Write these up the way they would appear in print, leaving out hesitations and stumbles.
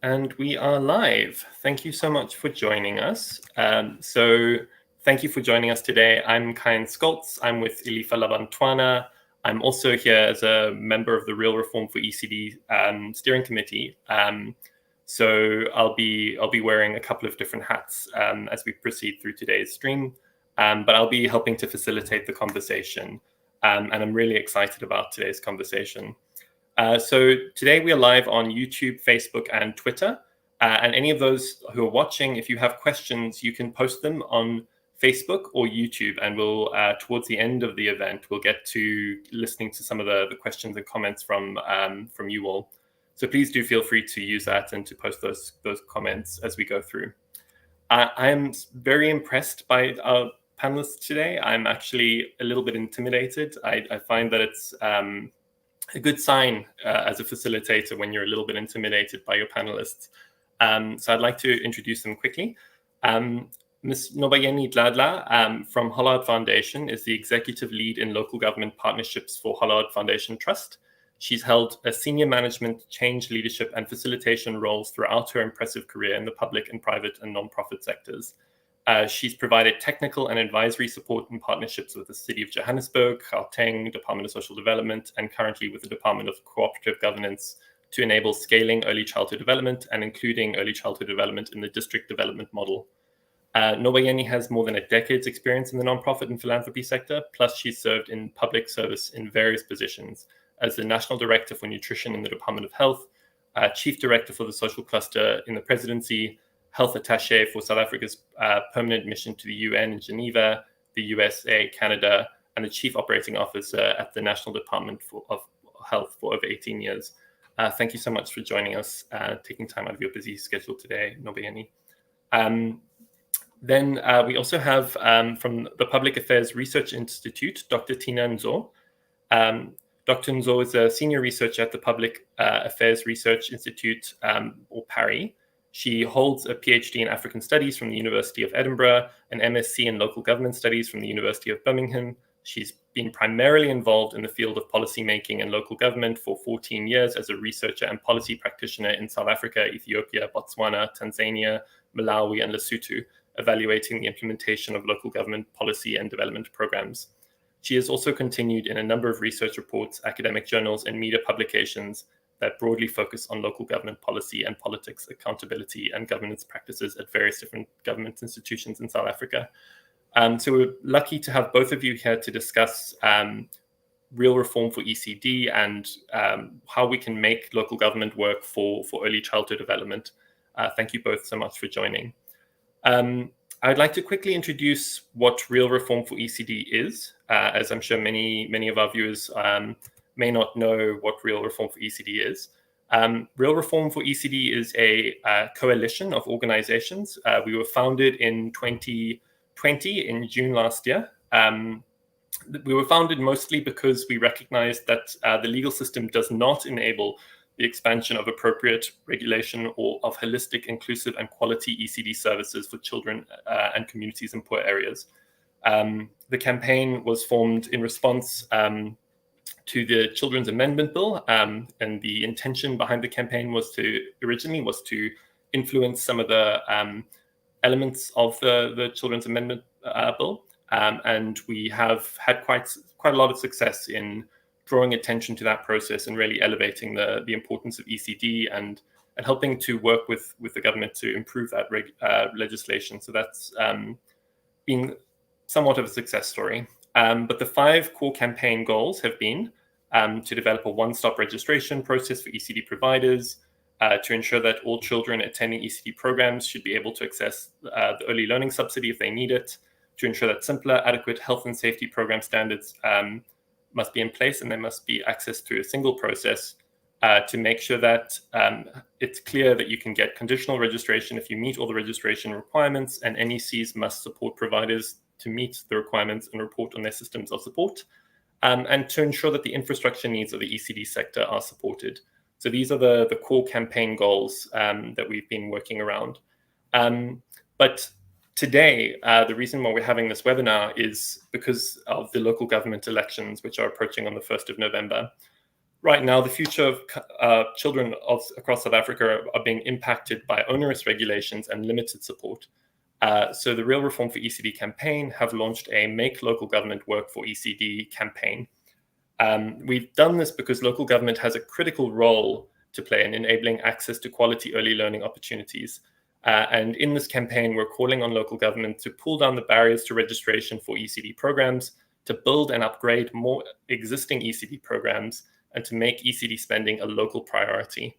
And we are live. Thank you so much for joining us. Thank you for joining us today. I'm Kyan Skoltz. I'm with Ilifa Labantwana. I'm also here as a member of the Real Reform for ECD steering committee. So I'll be wearing a couple of different hats as we proceed through today's stream, but I'll be helping to facilitate the conversation. And I'm really excited about today's conversation. So today we are live on YouTube, Facebook, and Twitter. And any of those who are watching, if you have questions, you can post them on Facebook or YouTube. And we'll, towards the end of the event, we'll get to listening to some of the questions and comments from you all. So please do feel free to use that and to post those comments as we go through. I'm very impressed by our panelists today. I'm actually a little bit intimidated. I find that it's a good sign as a facilitator when you're a little bit intimidated by your panelists. So I'd like to introduce them quickly. Ms. Nobayeni Dlala from Hollard Foundation is the executive lead in local government partnerships for Hollard Foundation Trust. She's held a senior management, change leadership, and facilitation roles throughout her impressive career in the public and private and non-profit sectors. She's provided technical and advisory support in partnerships with the City of Johannesburg, Gauteng, Department of Social Development, and currently with the Department of Cooperative Governance to enable scaling early childhood development and including early childhood development in the district development model. Nobayeni has more than a decade's experience in the nonprofit and philanthropy sector, plus she's served in public service in various positions as the National Director for Nutrition in the Department of Health, Chief Director for the Social Cluster in the Presidency, Health Attaché for South Africa's permanent mission to the UN in Geneva, the USA, Canada, and the Chief Operating Officer at the National Department of Health for over 18 years. Thank you so much for joining us, taking time out of your busy schedule today, Nobayeni. Then we also have from the Public Affairs Research Institute, Dr. Thina Nzo. Dr. Nzo is a senior researcher at the Public Affairs Research Institute, or PARI. She holds a PhD in African Studies from the University of Edinburgh, an MSc in Local Government Studies from the University of Birmingham. She's been primarily involved in the field of policymaking and local government for 14 years as a researcher and policy practitioner in South Africa, Ethiopia, Botswana, Tanzania, Malawi, and Lesotho, evaluating the implementation of local government policy and development programs. She has also continued in a number of research reports, academic journals, and media publications that broadly focus on local government policy and politics, accountability, and governance practices at various different government institutions in South Africa. So we're lucky to have both of you here to discuss real reform for ECD and how we can make local government work for early childhood development. Thank you both so much for joining. I'd like to quickly introduce what real reform for ECD is, as I'm sure many of our viewers may not know what Real Reform for ECD is. Real Reform for ECD is a coalition of organizations. We were founded in 2020, in June last year. We were founded mostly because we recognized that the legal system does not enable the expansion of appropriate regulation or of holistic, inclusive, and quality ECD services for children and communities in poor areas. The campaign was formed in response to the Children's Amendment Bill, and the intention behind the campaign was originally to influence some of the elements of the Children's Amendment Bill, and we have had quite a lot of success in drawing attention to that process and really elevating the importance of ECD and helping to work with the government to improve that legislation. So that's been somewhat of a success story. But the 5 core campaign goals have been to develop a one-stop registration process for ECD providers, to ensure that all children attending ECD programs should be able to access the early learning subsidy if they need it, to ensure that simpler, adequate health and safety program standards must be in place and there must be access to a single process, to make sure that it's clear that you can get conditional registration if you meet all the registration requirements, and NECs must support providers to meet the requirements and report on their systems of support, and to ensure that the infrastructure needs of the ECD sector are supported. So these are the core campaign goals that we've been working around. But today, the reason why we're having this webinar is because of the local government elections, which are approaching on the 1st of November. right now, the future of children across South Africa are being impacted by onerous regulations and limited support. So the Real Reform for ECD campaign have launched a Make Local Government Work for ECD campaign. We've done this because local government has a critical role to play in enabling access to quality early learning opportunities. And in this campaign, we're calling on local government to pull down the barriers to registration for ECD programs, to build and upgrade more existing ECD programs, and to make ECD spending a local priority.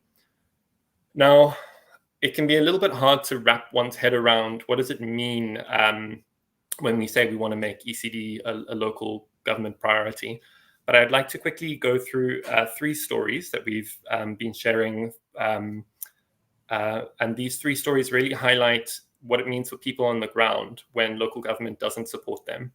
Now, it can be a little bit hard to wrap one's head around what does it mean when we say we want to make ECD a local government priority. But I'd like to quickly go through 3 stories that we've been sharing. And these 3 stories really highlight what it means for people on the ground when local government doesn't support them.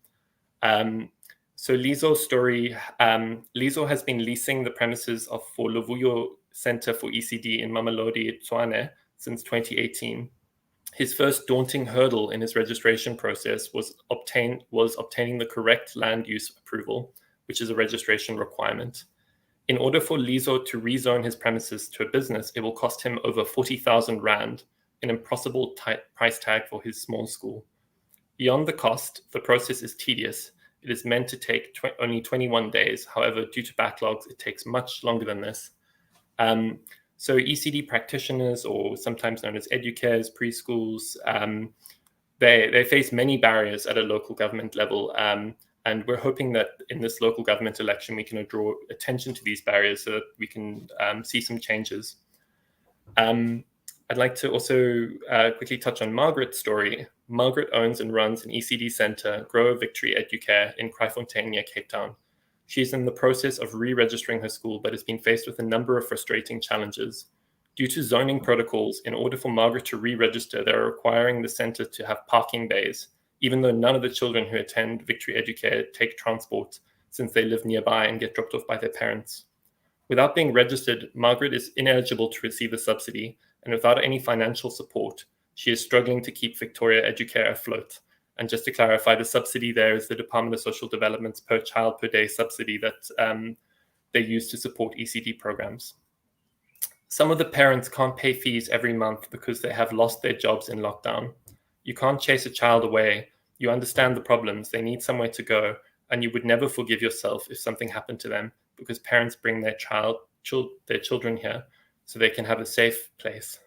So Lizo's story, Lizo has been leasing the premises for Lovuyo Center for ECD in Mamelodi, Tshwane, since 2018. His first daunting hurdle in his registration process was obtaining the correct land use approval, which is a registration requirement. In order for Lizo to rezone his premises to a business, it will cost him over 40,000 Rand, an impossible price tag for his small school. Beyond the cost, the process is tedious. It is meant to take only 21 days. However, due to backlogs, it takes much longer than this. So ECD practitioners, or sometimes known as educares, preschools, they face many barriers at a local government level. And we're hoping that in this local government election, we can draw attention to these barriers so that we can see some changes. I'd like to also quickly touch on Margaret's story. Margaret owns and runs an ECD center, Grow Victory Educare, in Kraaifontein near Cape Town. She's in the process of re-registering her school, but has been faced with a number of frustrating challenges. Due to zoning protocols, in order for Margaret to re-register, they're requiring the center to have parking bays, even though none of the children who attend Victory Educare take transport, since they live nearby and get dropped off by their parents. Without being registered, Margaret is ineligible to receive the subsidy, and without any financial support, she is struggling to keep Victoria Educare afloat. And just to clarify, the subsidy there is the Department of Social Development's per child per day subsidy that they use to support ECD programs. Some of the parents can't pay fees every month because they have lost their jobs in lockdown. You can't chase a child away. You understand the problems. They need somewhere to go, and you would never forgive yourself if something happened to them, because parents bring their children here so they can have a safe place.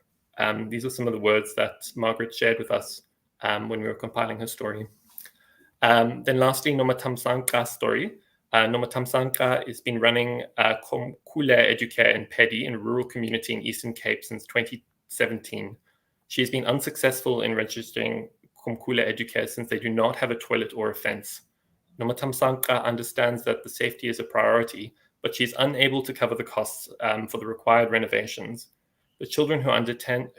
These are some of the words that Margaret shared with us when we were compiling her story. Then lastly, Nomatamsanka's story. Nomatamsanka has been running Komkhule Educare in Pedi, in a rural community in Eastern Cape, since 2017. She has been unsuccessful in registering Komkhule Educare since they do not have a toilet or a fence. Nomatamsanka understands that the safety is a priority, but she's unable to cover the costs for the required renovations. The children who attend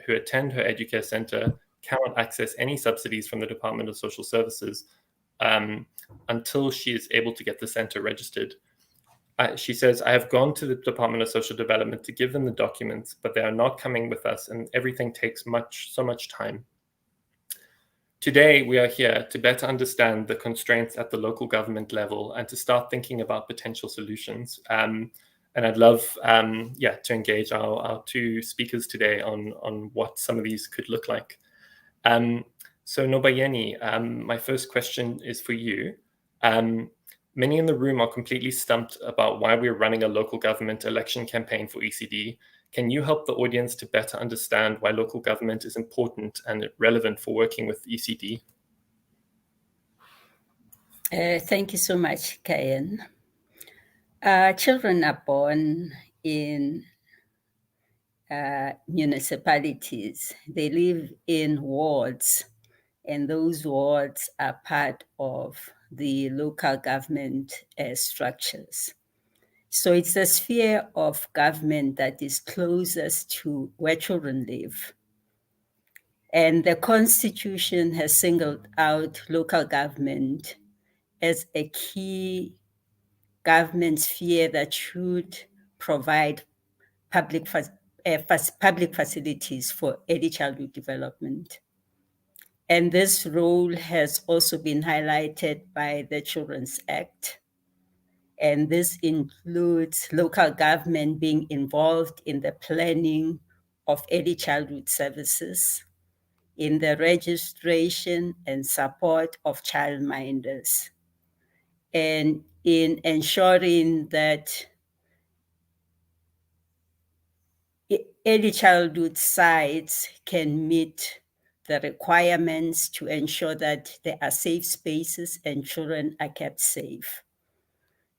her Educare Center cannot access any subsidies from the Department of Social Services until she is able to get the center registered. She says, I have gone to the Department of Social Development to give them the documents, but they are not coming with us, and everything takes so much time. Today, we are here to better understand the constraints at the local government level and to start thinking about potential solutions. And I'd love to engage our 2 speakers today on what some of these could look like. So Nobayeni, my first question is for you. Many in the room are completely stumped about why we're running a local government election campaign for ECD. Can you help the audience to better understand why local government is important and relevant for working with ECD? Thank you so much, Kayan. Children are born in municipalities. They live in wards, and those wards are part of the local government structures. So it's the sphere of government that is closest to where children live. And the Constitution has singled out local government as a key government sphere that should provide public facilities for early childhood development. And this role has also been highlighted by the Children's Act. And this includes local government being involved in the planning of early childhood services, in the registration and support of childminders, and in ensuring that early childhood sites can meet the requirements to ensure that there are safe spaces and children are kept safe.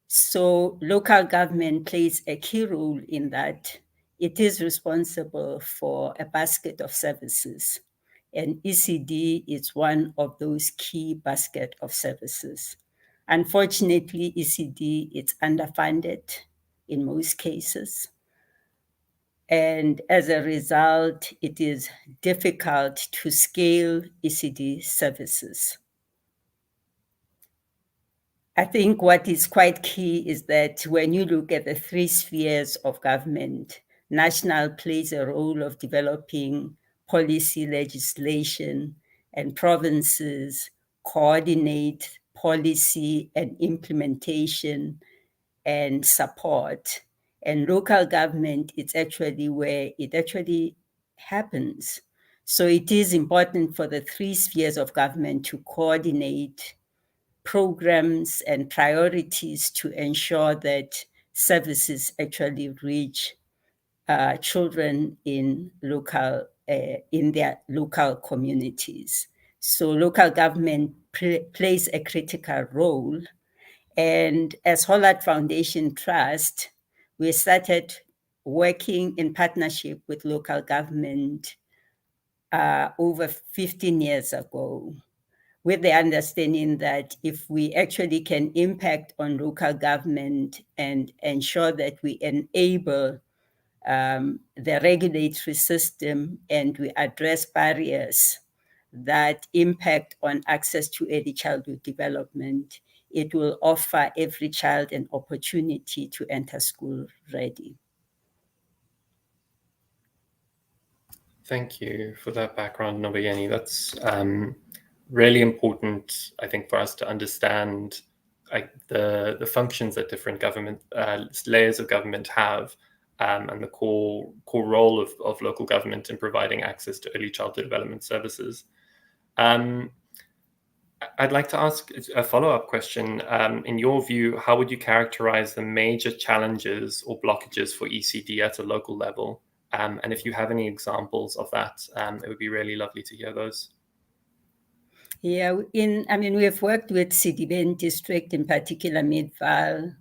So local government plays a key role in that. It is responsible for a basket of services, and ECD is one of those key basket of services. Unfortunately, ECD is underfunded in most cases. And as a result, it is difficult to scale ECD services. I think what is quite key is that when you look at the three spheres of government, national plays a role of developing policy legislation, and provinces coordinate policy and implementation and support. And local government, it's actually where it actually happens. So it is important for the three spheres of government to coordinate programs and priorities to ensure that services actually reach children in their local communities. So local government plays a critical role. And as Hollard Foundation Trust, we started working in partnership with local government over 15 years ago, with the understanding that if we actually can impact on local government and ensure that we enable the regulatory system and we address barriers that impact on access to early childhood development, it will offer every child an opportunity to enter school ready. Thank you for that background, Nobayeni. That's really important, I think, for us to understand the functions that different government layers of government have, and the core role of local government in providing access to early childhood development services. I'd like to ask a follow-up question. In your view, how would you characterize the major challenges or blockages for ECD at a local level? And if you have any examples of that, it would be really lovely to hear those. Yeah, we have worked with Sedibeng district, in particular Midvaal,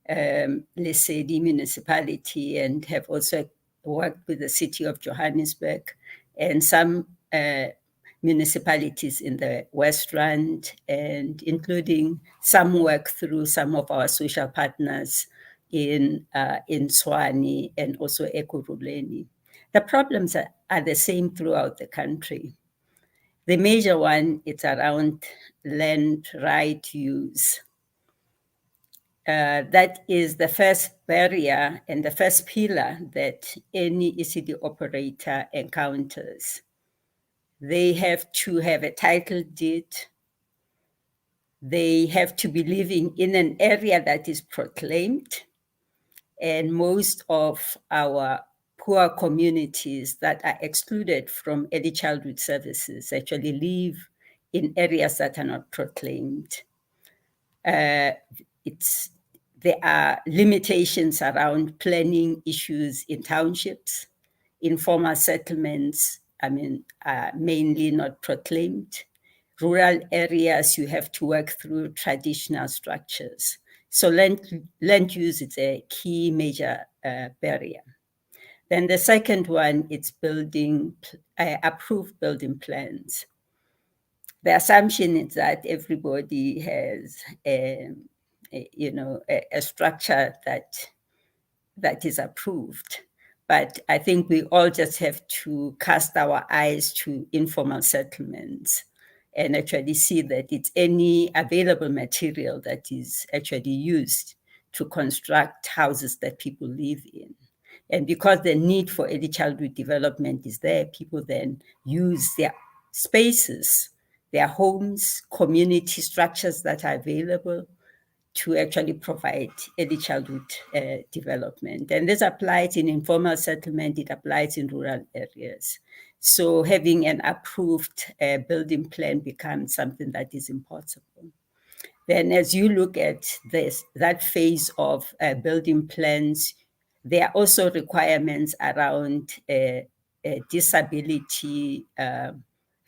Lesedi municipality, and have also worked with the city of Johannesburg and some municipalities in the West Rand, and including some work through some of our social partners in Tshwane and also Ekurhuleni. The problems are the same throughout the country. The major one is around land right use. That is the first barrier and the first pillar that any ECD operator encounters. They have to have a title deed. They have to be living in an area that is proclaimed. And most of our poor communities that are excluded from early childhood services actually live in areas that are not proclaimed. There are limitations around planning issues in townships. Informal settlements, are mainly not proclaimed. Rural areas, you have to work through traditional structures. So land use is a key major barrier. Then the second one, it's building approved building plans. The assumption is that everybody has a structure that is approved. But I think we all just have to cast our eyes to informal settlements and actually see that it's any available material that is actually used to construct houses that people live in. And because the need for early childhood development is there, people then use their spaces, their homes, community structures that are available to actually provide early childhood development. And this applies in informal settlement, it applies in rural areas. So having an approved building plan becomes something that is impossible. Then as you look at that phase of building plans, there are also requirements around disability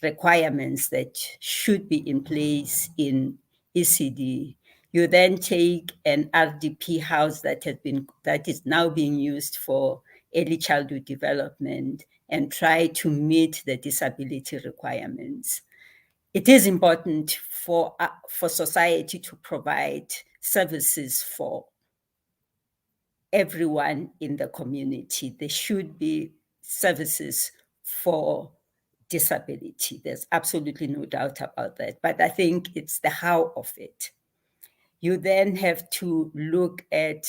requirements that should be in place in ECD. You then take an RDP house that is now being used for early childhood development and try to meet the disability requirements. It is important for society to provide services for everyone in the community. There should be services for disability. There's absolutely no doubt about that. But I think it's the how of it. You then have to look at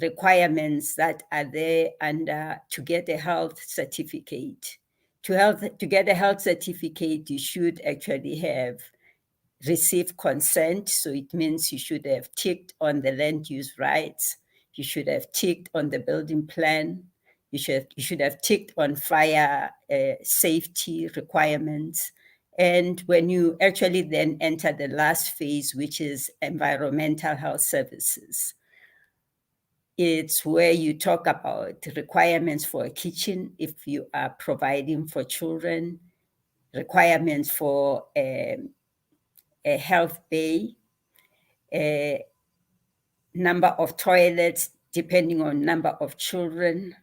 requirements that are there to get a health certificate. To get a health certificate, you should actually have received consent. So it means you should have ticked on the land use rights. You should have ticked on the building plan. You should have ticked on fire safety requirements. And when you actually then enter the last phase, which is environmental health services, it's where you talk about requirements for a kitchen if you are providing for children, requirements for a health bay, a number of toilets depending on number of children,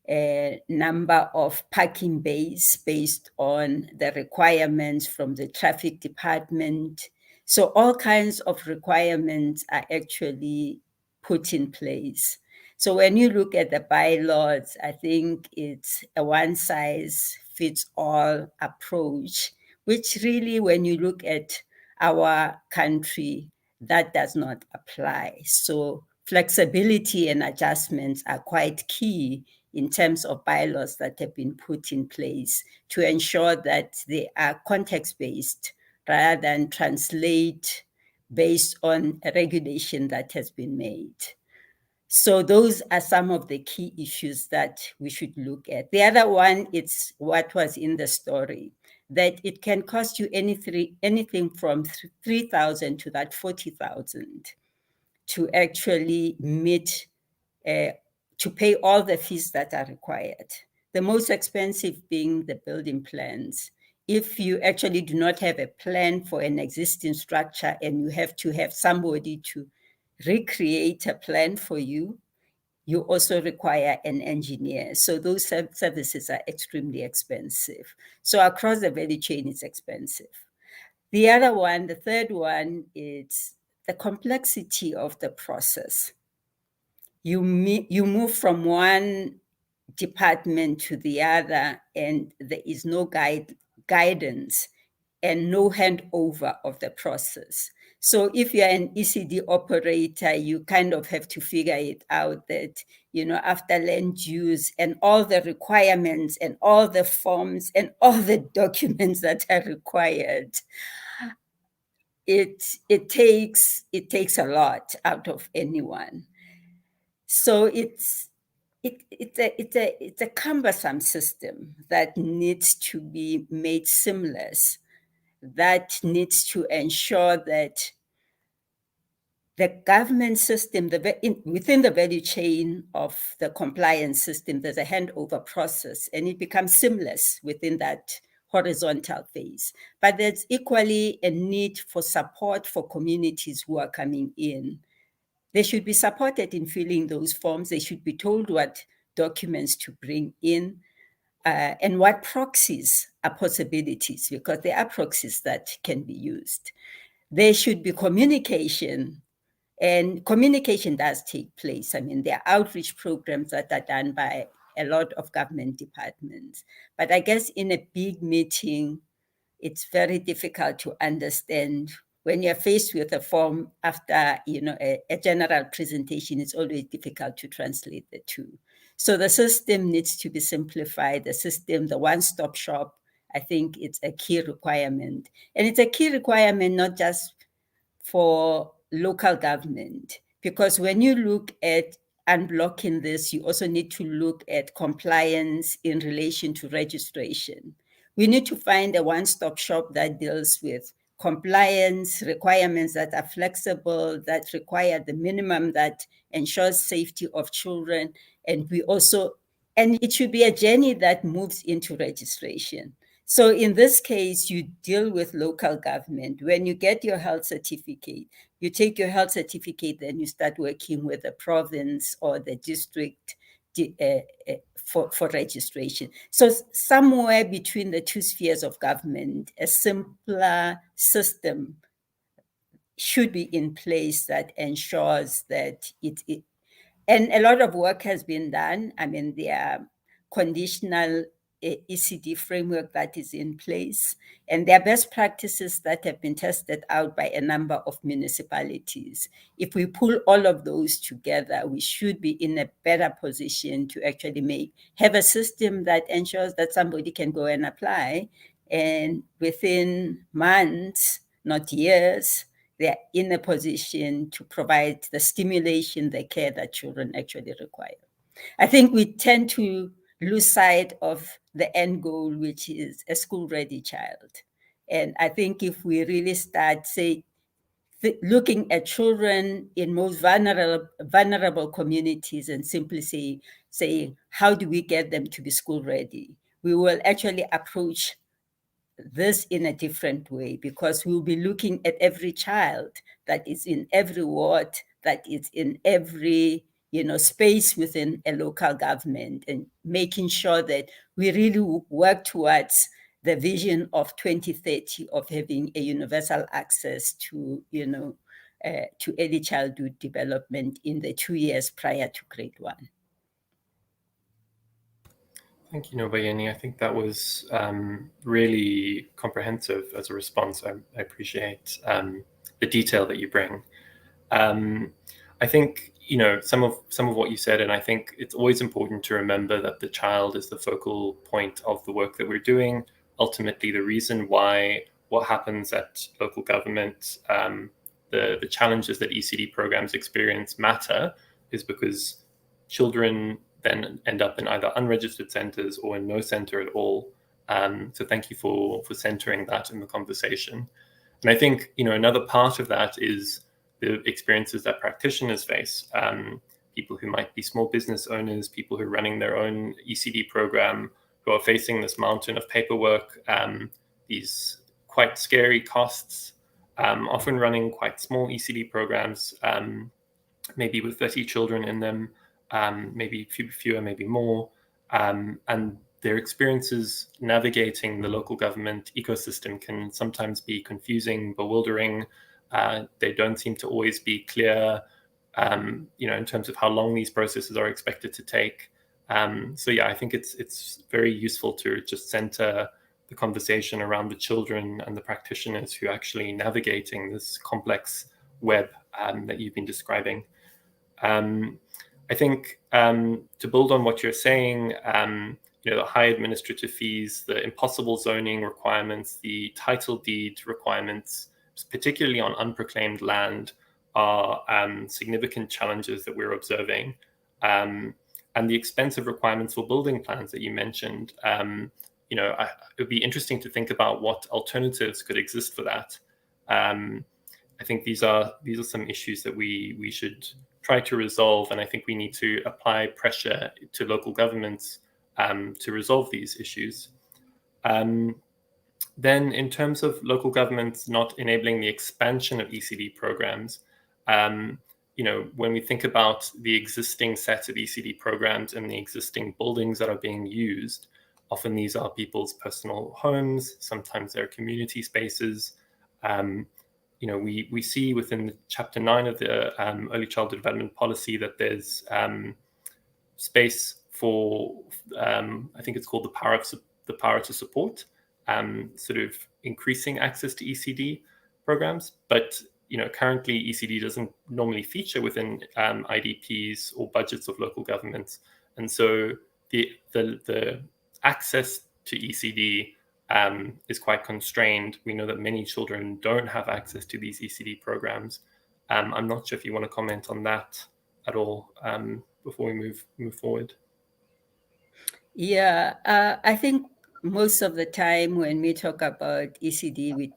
a number of parking bays based on the requirements from the traffic department. So all kinds of requirements are actually put in place. So when you look at the bylaws, I think it's a one-size-fits-all approach, which really, when you look at our country, that does not apply. So flexibility and adjustments are quite key in terms of bylaws that have been put in place to ensure that they are context-based rather than translate based on a regulation that has been made. So those are some of the key issues that we should look at. The other one, it's what was in the story, that it can cost you anything from 3,000 to that 40,000 to actually meet, to pay all the fees that are required. The most expensive being the building plans. If you actually do not have a plan for an existing structure and you have to have somebody to recreate a plan for you, you also require an engineer. So those services are extremely expensive. So across the value chain, it's expensive. The other one, the third one, is the complexity of the process. You move from one department to the other, and there is no guidance and no handover of the process. So if you're an ECD operator, you kind of have to figure it out that, after land use and all the requirements and all the forms and all the documents that are required, it takes a lot out of anyone. So it's a cumbersome system that needs to be made seamless, that needs to ensure that the government system, within the value chain of the compliance system, there's a handover process, and it becomes seamless within that horizontal phase. But there's equally a need for support for communities who are coming in. They should be supported in filling those forms. They should be told what documents to bring in and what proxies are possibilities, because there are proxies that can be used. There should be communication, and communication does take place. I mean, there are outreach programs that are done by a lot of government departments. But I guess in a big meeting, it's very difficult to understand. When you're faced with a form after a general presentation, it's always difficult to translate the two. So the system needs to be simplified. The system, the one-stop shop, I think it's a key requirement. And it's a key requirement not just for local government, because when you look at unblocking this, you also need to look at compliance in relation to registration. We need to find a one-stop shop that deals with compliance requirements that are flexible, that require the minimum that ensures safety of children. And it should be a journey that moves into registration. So in this case, you deal with local government. When you get your health certificate, you take your health certificate, then you start working with the province or the district for registration. So somewhere between the two spheres of government, a simpler system should be in place that ensures that and a lot of work has been done. I mean, there are conditional ECD framework that is in place, and there are best practices that have been tested out by a number of municipalities. If we pull all of those together, we should be in a better position to actually have a system that ensures that somebody can go and apply, and within months, not years, they're in a position to provide the stimulation, the care that children actually require. I think we tend to lose sight of the end goal, which is a school-ready child. And I think if we really start, looking at children in most vulnerable communities and simply saying, how do we get them to be school-ready? We will actually approach this in a different way, because we'll be looking at every child that is in every ward, that is in every space within a local government, and making sure that we really work towards the vision of 2030 of having a universal access to early childhood development in the 2 years prior to grade 1. Thank you, Nobayeni. I think that was really comprehensive as a response. I appreciate the detail that you bring. I think some of what you said, and I think it's always important to remember that the child is the focal point of the work that we're doing. Ultimately, the reason why what happens at local government, the challenges that ECD programs experience matter, is because children then end up in either unregistered centers or in no center at all. So thank you for centering that in the conversation. And I think, another part of that is the experiences that practitioners face. People who might be small business owners, people who are running their own ECD program, who are facing this mountain of paperwork, these quite scary costs, often running quite small ECD programs, maybe with 30 children in them, maybe fewer, maybe more, and their experiences navigating the local government ecosystem can sometimes be confusing, bewildering. They don't seem to always be clear, in terms of how long these processes are expected to take. So yeah, I think it's very useful to just center the conversation around the children and the practitioners who are actually navigating this complex web that you've been describing. I think to build on what you're saying, the high administrative fees, the impossible zoning requirements, the title deed requirements, particularly on unproclaimed land, are significant challenges that we're observing. And the expensive requirements for building plans that you mentioned, it would be interesting to think about what alternatives could exist for that. I think these are some issues that we should try to resolve, and I think we need to apply pressure to local governments to resolve these issues. Then, in terms of local governments not enabling the expansion of ECD programs, when we think about the existing set of ECD programs and the existing buildings that are being used, often these are people's personal homes, sometimes they're community spaces. We see within Chapter 9 of the Early Childhood Development Policy that there's space for, I think it's called the power to support, sort of increasing access to ECD programs. But currently ECD doesn't normally feature within IDPs or budgets of local governments, and so the access to ECD is quite constrained. We know that many children don't have access to these ECD programs. I'm not sure if you want to comment on that at all before we move forward. Yeah, I think most of the time when we talk about ECD, we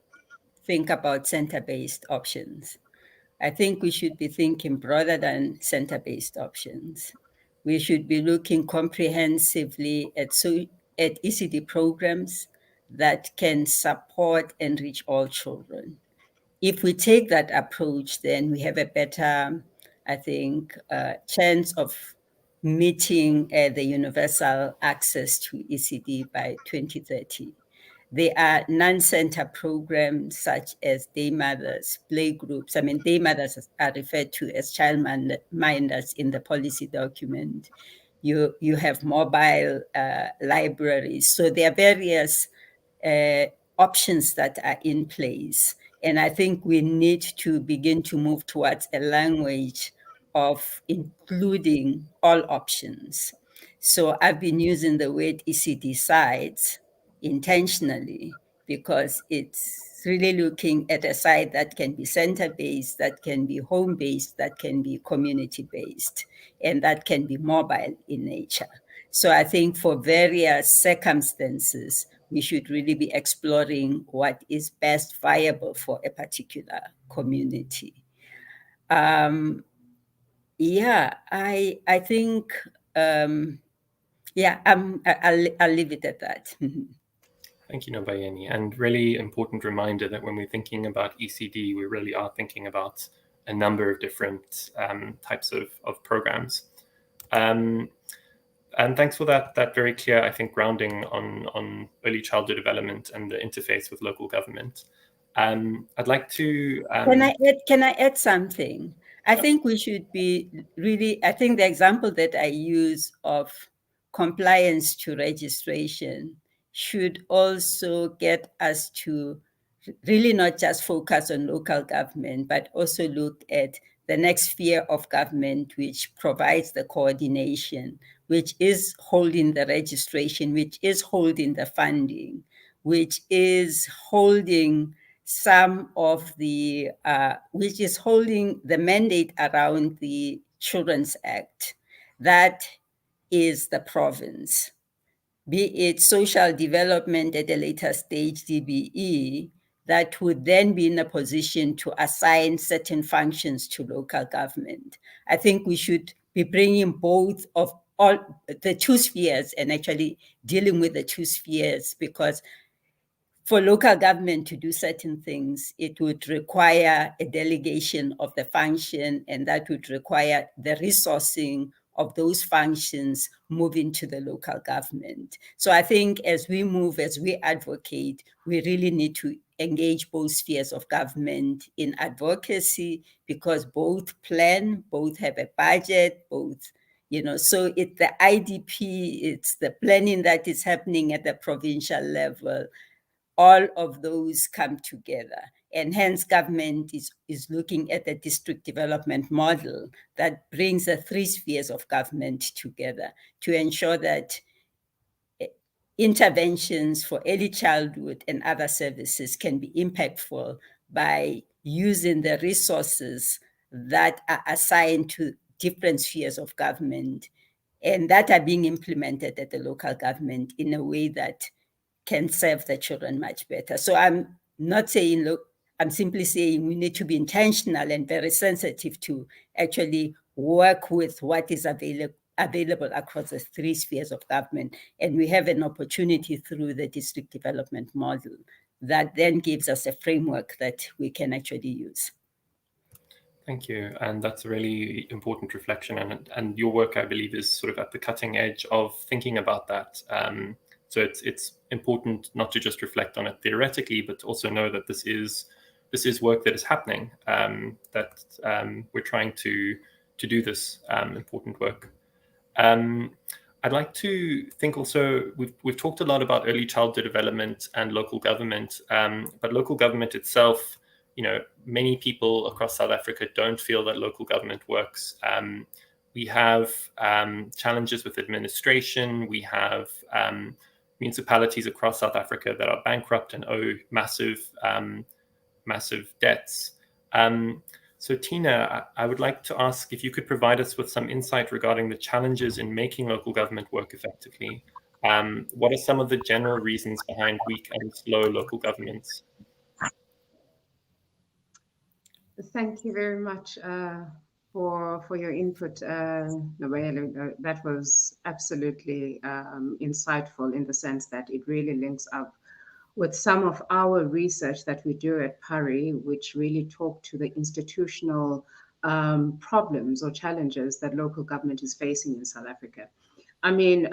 think about center-based options. I think we should be thinking broader than center-based options. We should be looking comprehensively at ECD programs that can support and reach all children. If we take that approach, then we have a better, I think, chance of meeting the universal access to ECD by 2030. There are non-center programs such as day mothers, playgroups. I mean, day mothers are referred to as childminders in the policy document. You have mobile libraries. So there are various options that are in place. And I think we need to begin to move towards a language of including all options. So I've been using the word ECD sites intentionally because it's really looking at a site that can be center-based, that can be home-based, that can be community-based, and that can be mobile in nature. So I think for various circumstances, we should really be exploring what is best viable for a particular community. Yeah, I think, yeah, I'll leave it at that. Thank you, Nobayeni. And really important reminder that when we're thinking about ECD, we really are thinking about a number of different types of programs. And thanks for that very clear, I think, grounding on early childhood development and the interface with local government. I'd like to... Can I add something? I think we should be really, I think the example that I use of compliance to registration should also get us to really not just focus on local government, but also look at the next sphere of government, which provides the coordination, which is holding the registration, which is holding the funding, which is holding some of the, which is holding the mandate around the Children's Act. That is the province. Be it social development at a later stage, DBE, that would then be in a position to assign certain functions to local government. I think we should be bringing both of all the two spheres and actually dealing with the two spheres, because for local government to do certain things, it would require a delegation of the function, and that would require the resourcing of those functions moving to the local government. So I think as we move, as we advocate, we really need to engage both spheres of government in advocacy, because both plan, both have a budget, both, so it's the IDP, it's the planning that is happening at the provincial level. All of those come together. And hence government is looking at the district development model that brings the three spheres of government together to ensure that interventions for early childhood and other services can be impactful by using the resources that are assigned to different spheres of government and that are being implemented at the local government in a way that can serve the children much better. So I'm not saying, look, I'm simply saying we need to be intentional and very sensitive to actually work with what is available across the three spheres of government. And we have an opportunity through the district development model that then gives us a framework that we can actually use. Thank you. And that's a really important reflection. And your work, I believe, is sort of at the cutting edge of thinking about that. So it's important not to just reflect on it theoretically, but also know that this is work that is happening, that we're trying to do this important work. I'd like to think also, we've talked a lot about early childhood development and local government, but local government itself, many people across South Africa don't feel that local government works. We have challenges with administration. We have municipalities across South Africa that are bankrupt and owe massive debts. So Tina, I would like to ask if you could provide us with some insight regarding the challenges in making local government work effectively. What are some of the general reasons behind weak and slow local governments? Thank you very much for your input, Nobayeni. That was absolutely insightful in the sense that it really links up with some of our research that we do at PARI, which really talk to the institutional problems or challenges that local government is facing in South Africa. I mean,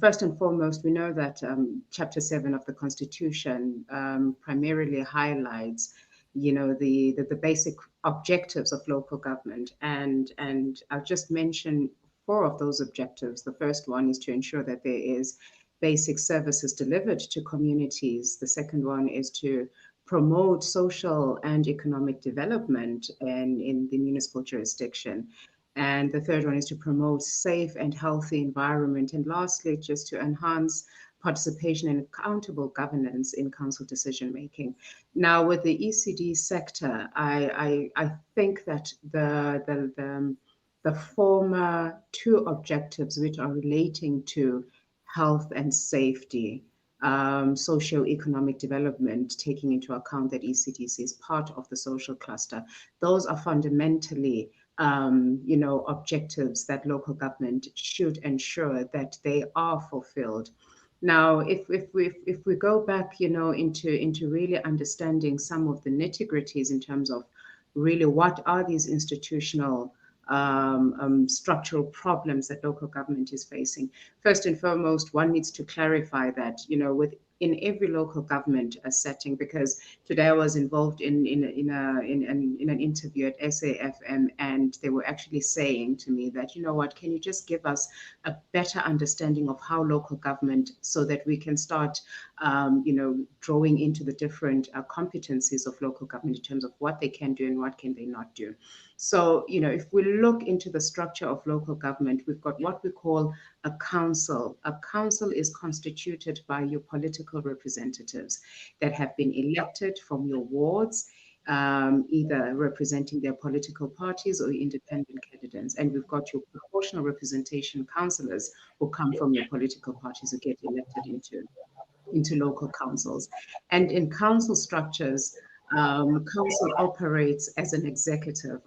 first and foremost, we know that Chapter 7 of the Constitution primarily highlights, the basic objectives of local government. And I'll just mention four of those objectives. The first one is to ensure that there is basic services delivered to communities. The second one is to promote social and economic development in the municipal jurisdiction. And the third one is to promote safe and healthy environment. And lastly, just to enhance participation and accountable governance in council decision making. Now, with the ECD sector, I think that the former two objectives, which are relating to health and safety, socio-economic development, taking into account that ECDC is part of the social cluster, those are fundamentally objectives that local government should ensure that they are fulfilled. Now, if we go back, into really understanding some of the nitty-gritties in terms of really what are these institutional structural problems that local government is facing. First and foremost, one needs to clarify that, in every local government setting, because today I was involved in an interview at SAFM, and they were actually saying to me that, what, can you just give us a better understanding of how local government, so that we can start, drawing into the different competencies of local government in terms of what they can do and what can they not do. So, if we look into the structure of local government, we've got what we call a council. A council is constituted by your political representatives that have been elected from your wards, either representing their political parties or independent candidates. And we've got your proportional representation councillors who come from your political parties who get elected into local councils. And in council structures, council operates as an executive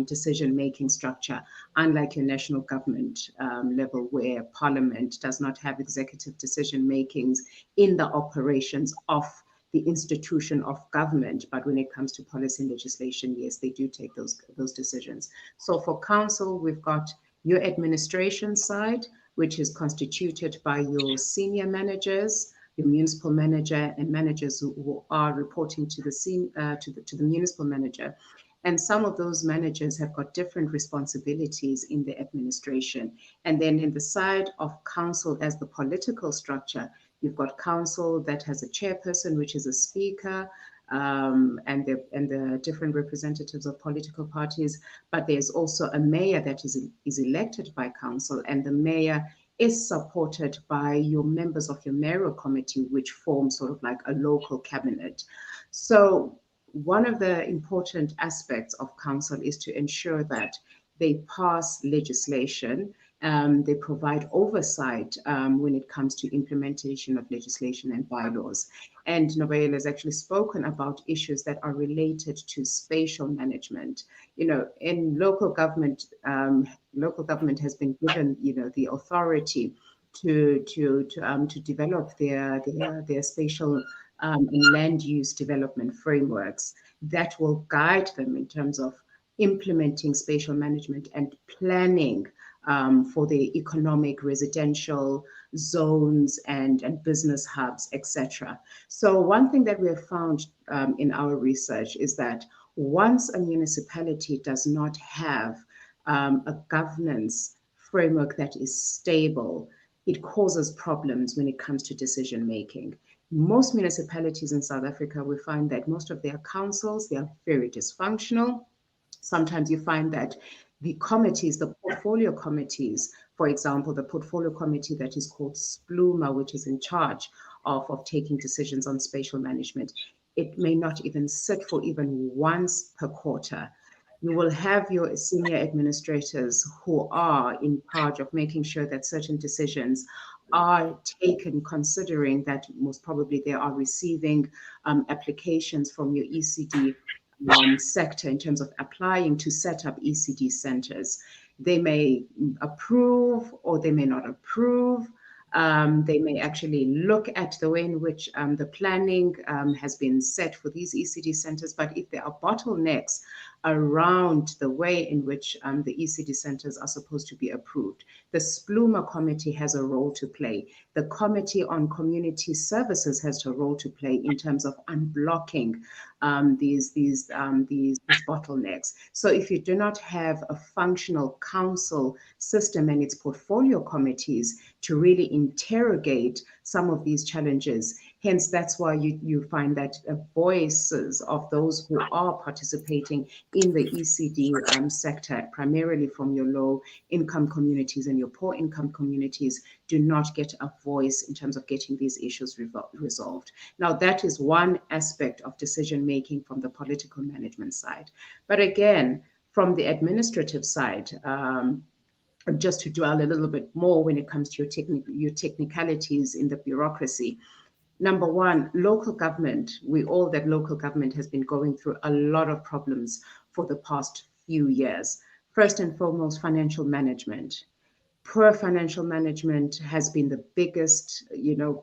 decision-making structure, unlike your national government level, where parliament does not have executive decision-makings in the operations of the institution of government. But when it comes to policy and legislation, yes, they do take those decisions. So for council, we've got your administration side, which is constituted by your senior managers, your municipal manager, and managers who are reporting to the municipal manager. And some of those managers have got different responsibilities in the administration. And then in the side of council as the political structure, you've got council that has a chairperson, which is a speaker, and the different representatives of political parties. But there's also a mayor that is elected by council, and the mayor is supported by your members of your mayoral committee, which form sort of like a local cabinet. So one of the important aspects of council is to ensure that they pass legislation, they provide oversight when it comes to implementation of legislation and bylaws. And Nobayeni has actually spoken about issues that are related to spatial management. In local government has been given, the authority to develop their spatial and land use development frameworks that will guide them in terms of implementing spatial management and planning for the economic, residential zones and business hubs, etc. So one thing that we have found in our research is that once a municipality does not have a governance framework that is stable, it causes problems when it comes to decision making. Most municipalities in South Africa, we find that most of their councils, they are very dysfunctional. Sometimes you find that the committees, the portfolio committees, for example, the portfolio committee that is called SPLUMA, which is in charge of taking decisions on spatial management, it may not even sit for even once per quarter. You will have your senior administrators who are in charge of making sure that certain decisions are taken, considering that most probably they are receiving applications from your ECD sector in terms of applying to set up ECD centers. They may approve or they may not approve. They may actually look at the way in which the planning has been set for these ECD centers, but if there are bottlenecks around the way in which the ECD centers are supposed to be approved, the SPLUMA committee has a role to play. The Committee on Community Services has a role to play in terms of unblocking these bottlenecks. So if you do not have a functional council system and its portfolio committees to really interrogate some of these challenges, hence that's why you find that voices of those who are participating in the ECD sector, primarily from your low income communities and your poor income communities, do not get a voice in terms of getting these issues resolved. Now, that is one aspect of decision making from the political management side. But again, from the administrative side, just to dwell a little bit more when it comes to your technicalities in the bureaucracy. Number one, local government. We all that local government has been going through a lot of problems for the past few years. First and foremost, financial management. Poor financial management has been the biggest,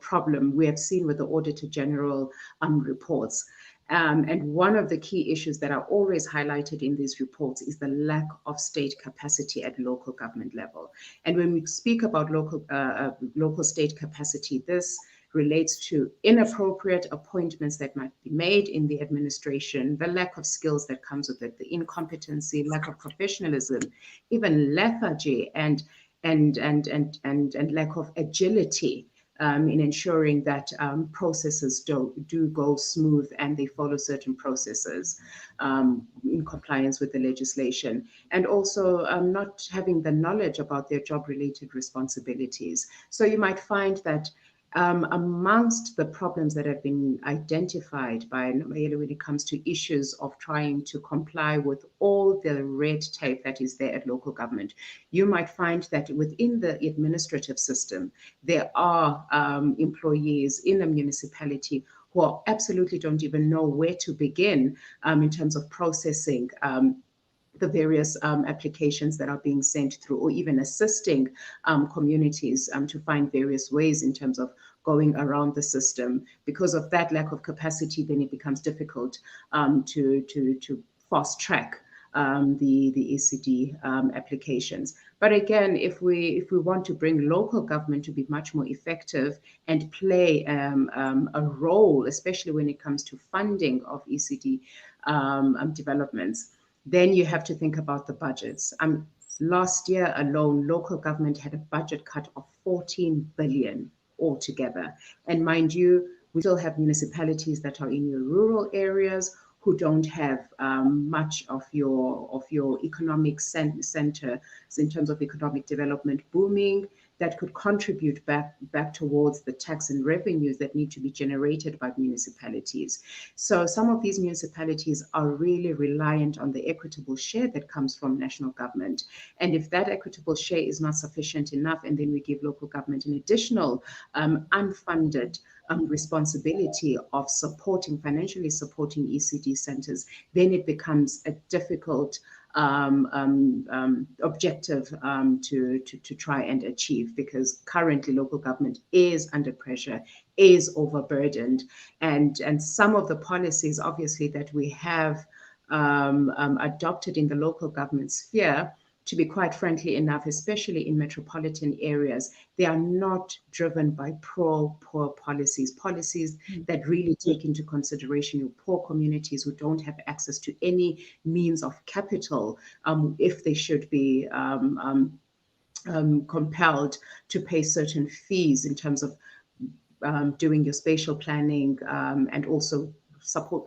problem we have seen with the Auditor General reports. And one of the key issues that are always highlighted in these reports is the lack of state capacity at local government level. And when we speak about local state capacity, this relates to inappropriate appointments that might be made in the administration, the lack of skills that comes with it, the incompetency, lack of professionalism, even lethargy and lack of agility in ensuring that processes do go smooth and they follow certain processes in compliance with the legislation, and also not having the knowledge about their job-related responsibilities. So you might find that amongst the problems that have been identified by Nobayeni when it comes to issues of trying to comply with all the red tape that is there at local government, you might find that within the administrative system, there are employees in a municipality who absolutely don't even know where to begin in terms of processing the various applications that are being sent through, or even assisting communities to find various ways in terms of going around the system. Because of that lack of capacity, then it becomes difficult to fast track the ECD applications. But again, if we want to bring local government to be much more effective and play a role, especially when it comes to funding of ECD developments, then you have to think about the budgets. Last year alone, local government had a budget cut of 14 billion altogether. And mind you, we still have municipalities that are in your rural areas who don't have much of your economic center in terms of economic development booming, that could contribute back towards the tax and revenues that need to be generated by municipalities. So some of these municipalities are really reliant on the equitable share that comes from national government. And if that equitable share is not sufficient enough, and then we give local government an additional unfunded responsibility of financially supporting ECD centers, then it becomes a difficult objective to try and achieve, because currently local government is under pressure, is overburdened, and some of the policies obviously that we have adopted in the local government sphere, to be quite frankly enough, especially in metropolitan areas, they are not driven by poor policies that really take into consideration your poor communities who don't have access to any means of capital if they should be compelled to pay certain fees in terms of doing your spatial planning and also support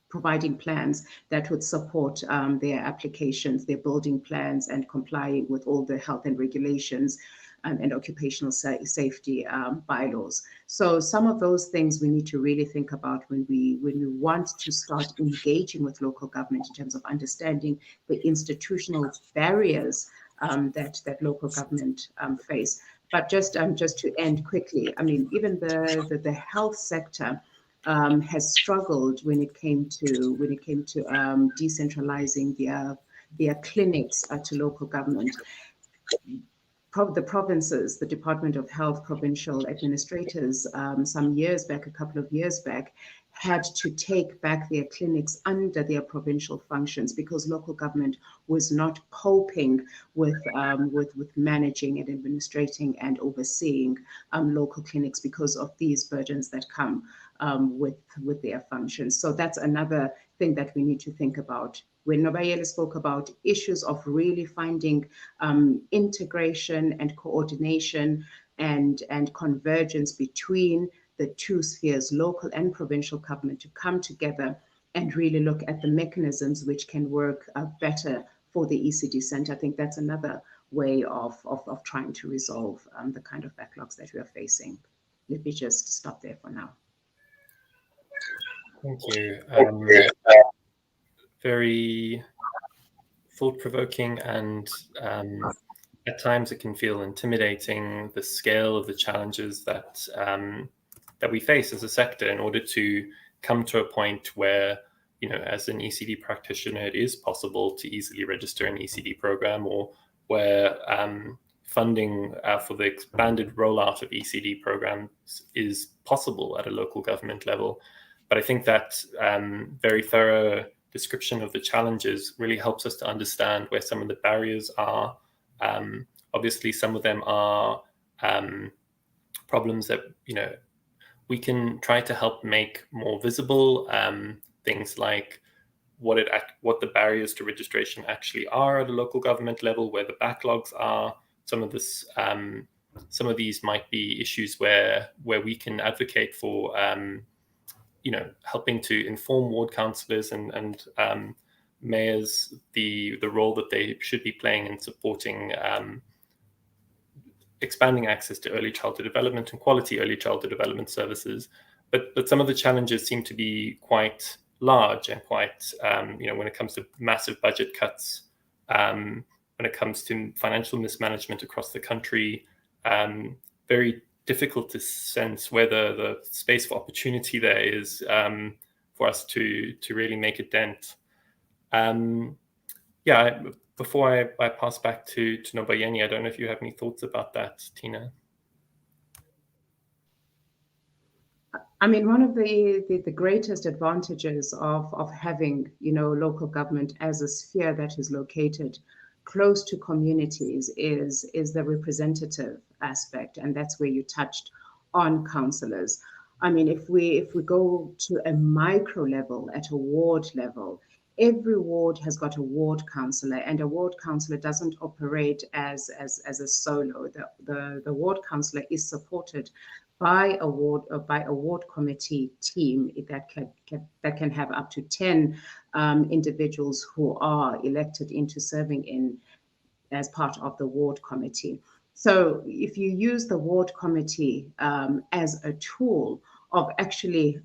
providing plans that would support their applications, their building plans, and complying with all the health and regulations and occupational safety bylaws. So some of those things we need to really think about when we want to start engaging with local government in terms of understanding the institutional barriers that local government face. But just to end quickly, I mean, even the health sector has struggled when it came to decentralizing their clinics to local government. The provinces, the Department of Health, provincial administrators, a couple of years back, had to take back their clinics under their provincial functions because local government was not coping with managing and administrating and overseeing local clinics because of these burdens that come with their functions. So that's another thing that we need to think about. When Nobayeni spoke about issues of really finding integration and coordination and convergence between the two spheres, local and provincial government, to come together and really look at the mechanisms which can work better for the ECD Centre. I think that's another way of trying to resolve the kind of backlogs that we are facing. Let me just stop there for now. Thank you. Very thought-provoking, and at times it can feel intimidating, the scale of the challenges that we face as a sector in order to come to a point where, you know, as an ECD practitioner, it is possible to easily register an ECD program, or where funding for the expanded rollout of ECD programs is possible at a local government level. But I think that very thorough description of the challenges really helps us to understand where some of the barriers are. Obviously, some of them are problems that, you know, we can try to help make more visible. Things like what the barriers to registration actually are at a local government level, where the backlogs are. Some of these might be issues where we can advocate for helping to inform ward councillors and mayors the role that they should be playing in supporting expanding access to early childhood development and quality early childhood development services. But some of the challenges seem to be quite large and quite, when it comes to massive budget cuts, when it comes to financial mismanagement across the country, very difficult to sense whether the space for opportunity there is for us to really make a dent. Before I pass back to Nobayeni, I don't know if you have any thoughts about that, Thina. I mean, one of the greatest advantages of having, local government as a sphere that is located close to communities is the representative aspect, and that's where you touched on councillors. I mean, if we go to a micro level, at a ward level, every ward has got a ward councillor, and a ward councillor doesn't operate as a solo. The ward councillor is supported by a ward committee team that can have up to 10 individuals who are elected into serving as part of the ward committee. So if you use the ward committee as a tool of actually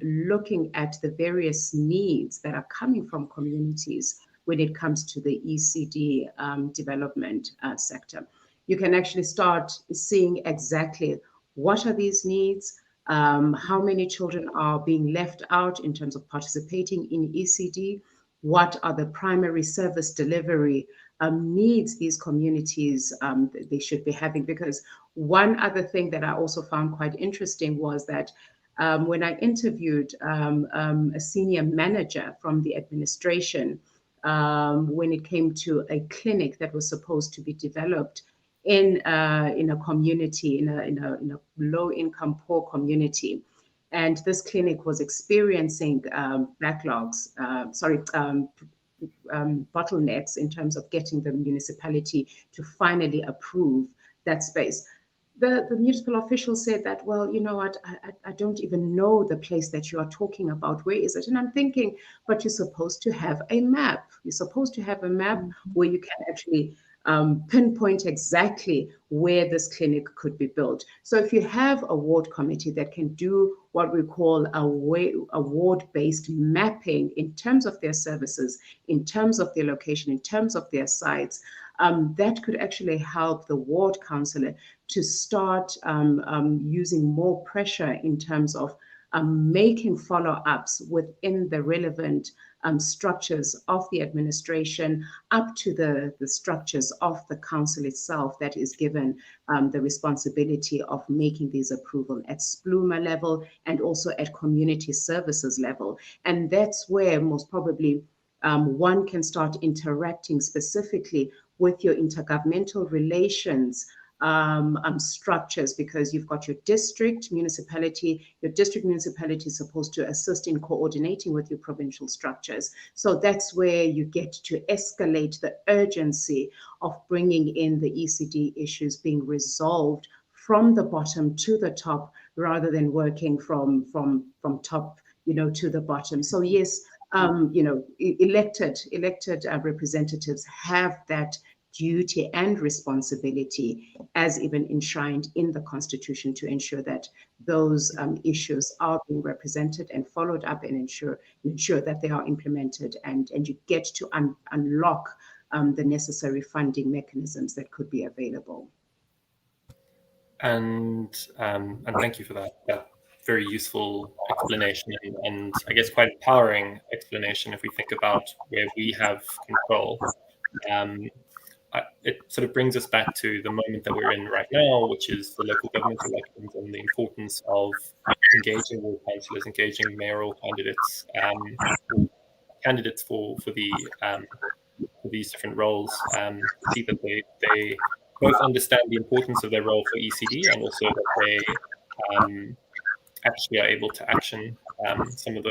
looking at the various needs that are coming from communities when it comes to the ECD development sector, you can actually start seeing exactly what are these needs, how many children are being left out in terms of participating in ECD, what are the primary service delivery needs these communities they should be having. Because one other thing that I also found quite interesting was that when I interviewed a senior manager from the administration, when it came to a clinic that was supposed to be developed in a community, in a low-income, poor community, and this clinic was experiencing bottlenecks in terms of getting the municipality to finally approve that space. The municipal official said that, well, you know what, I don't even know the place that you are talking about. Where is it? And I'm thinking, but you're supposed to have a map. You're supposed to have a map where you can actually pinpoint exactly where this clinic could be built. So if you have a ward committee that can do what we call a ward-based mapping in terms of their services, in terms of their location, in terms of their sites, that could actually help the ward councillor to start using more pressure in terms of making follow-ups within the relevant structures of the administration up to the structures of the council itself that is given the responsibility of making these approvals at SPLUMA level and also at community services level. And that's where most probably one can start interacting specifically with your intergovernmental relations structures, because you've got your district municipality. Your district municipality is supposed to assist in coordinating with your provincial structures. So that's where you get to escalate the urgency of bringing in the ECD issues being resolved from the bottom to the top, rather than working from top, to the bottom. So yes, elected representatives have that duty and responsibility, as even enshrined in the Constitution, to ensure that those issues are being represented and followed up, and ensure that they are implemented, and you get to unlock the necessary funding mechanisms that could be available. And thank you for that very useful explanation, and I guess quite empowering explanation if we think about where we have control. It sort of brings us back to the moment that we're in right now, which is the local government elections and the importance of engaging ward councillors, engaging mayoral candidates, for these different roles, to see that they both understand the importance of their role for ECD, and also that they actually are able to action some of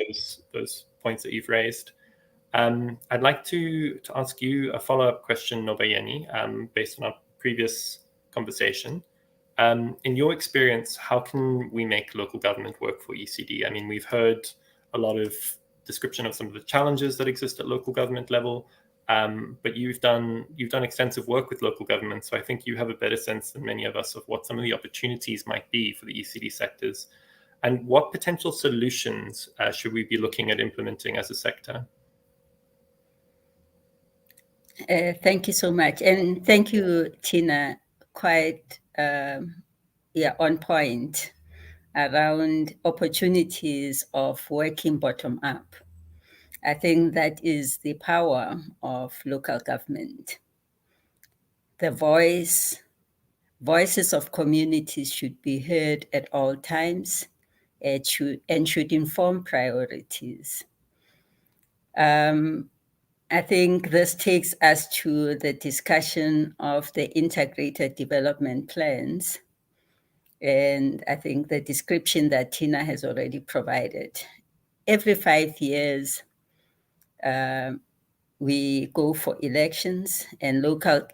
those points that you've raised. I'd like to ask you a follow-up question, Nobayeni, based on our previous conversation. In your experience, how can we make local government work for ECD? I mean, we've heard a lot of description of some of the challenges that exist at local government level, but you've done extensive work with local government, so I think you have a better sense than many of us of what some of the opportunities might be for the ECD sectors, and what potential solutions should we be looking at implementing as a sector? Thank you so much. And thank you, Thina, quite on point around opportunities of working bottom up. I think that is the power of local government. The voices of communities should be heard at all times, and should inform priorities. I think this takes us to the discussion of the integrated development plans. And I think the description that Thina has already provided. Every 5 years, we go for elections, and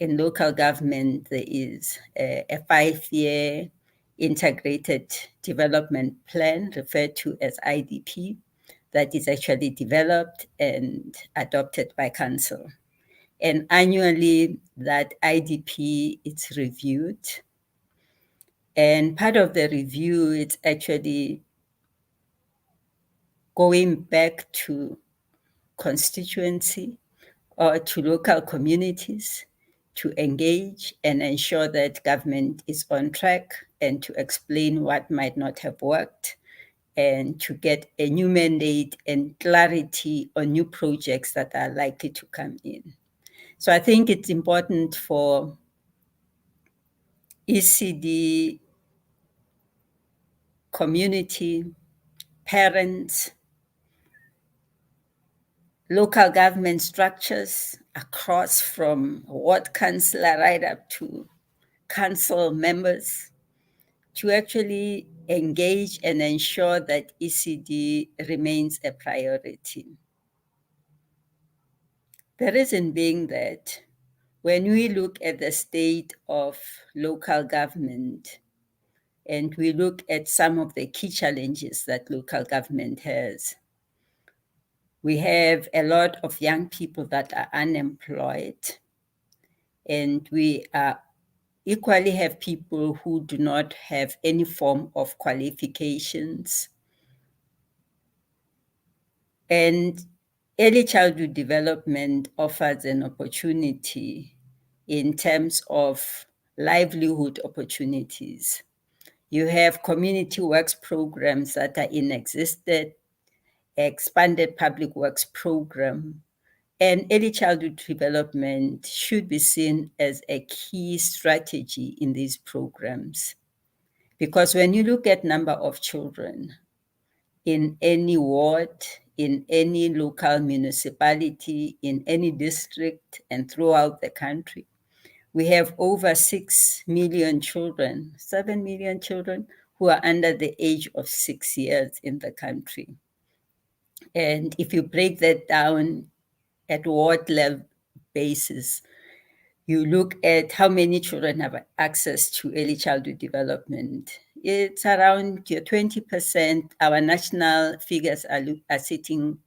in local government, there is a 5-year integrated development plan, referred to as IDP, that is actually developed and adopted by council. And annually, that IDP is reviewed. And part of the review is actually going back to constituency or to local communities to engage and ensure that government is on track, and to explain what might not have worked, and to get a new mandate and clarity on new projects that are likely to come in. So I think it's important for ECD community, parents, local government structures across, from ward councillor right up to council members, to actually engage and ensure that ECD remains a priority. The reason being that when we look at the state of local government, and we look at some of the key challenges that local government has, we have a lot of young people that are unemployed, And we equally have people who do not have any form of qualifications. And early childhood development offers an opportunity in terms of livelihood opportunities. You have community works programs that are in existence, expanded public works program, and early childhood development should be seen as a key strategy in these programs. Because when you look at number of children in any ward, in any local municipality, in any district, and throughout the country, we have over 6 million children, 7 million children who are under the age of 6 years in the country. And if you break that down at ward level basis, you look at how many children have access to early childhood development. It's around 20%. Our national figures are sitting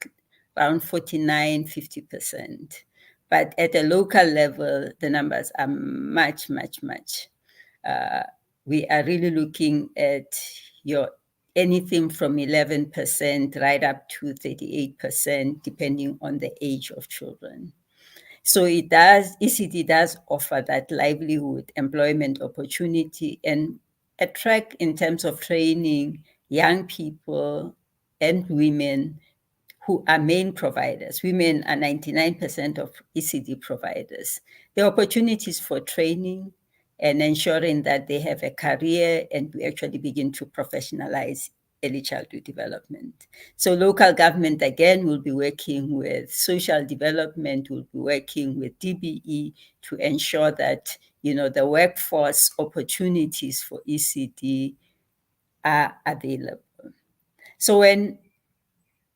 around 49, 50%. But at a local level, the numbers are much, much, much. We are really looking at anything from 11% right up to 38%, depending on the age of children. So ECD does offer that livelihood, employment opportunity, and attract, in terms of training, young people and women who are main providers. Women are 99% of ECD providers. The opportunities for training and ensuring that they have a career, and we actually begin to professionalize early childhood development. So local government, again, will be working with social development, will be working with DBE to ensure that, the workforce opportunities for ECD are available. So when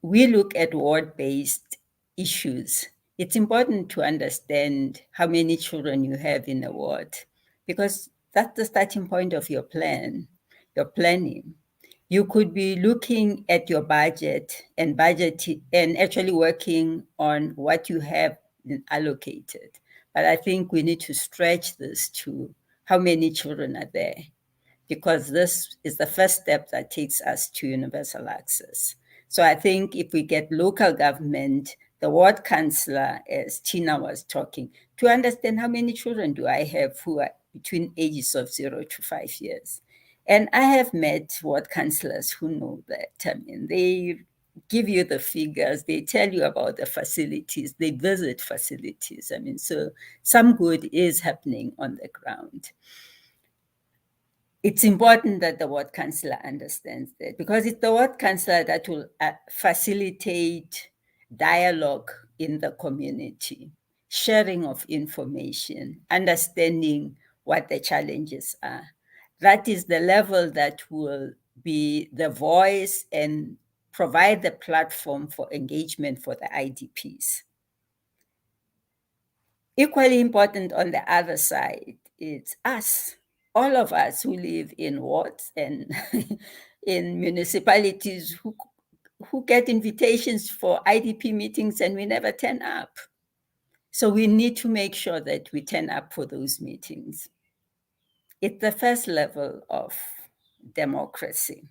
we look at ward-based issues, it's important to understand how many children you have in a ward, because that's the starting point of your plan, your planning. You could be looking at your budget and actually working on what you have allocated. But I think we need to stretch this to how many children are there, because this is the first step that takes us to universal access. So I think if we get local government, the ward councillor, as Thina was talking, to understand how many children do I have who are between ages of 0 to 5 years. And I have met ward councillors who know that. I mean, they give you the figures, they tell you about the facilities, they visit facilities. I mean, so some good is happening on the ground. It's important that the ward councillor understands that, because it's the ward councillor that will facilitate dialogue in the community, sharing of information, understanding what the challenges are. That is the level that will be the voice and provide the platform for engagement for the IDPs. Equally important on the other side, it's us, all of us who live in wards and in municipalities who get invitations for IDP meetings and we never turn up. So we need to make sure that we turn up for those meetings. It's the first level of democracy.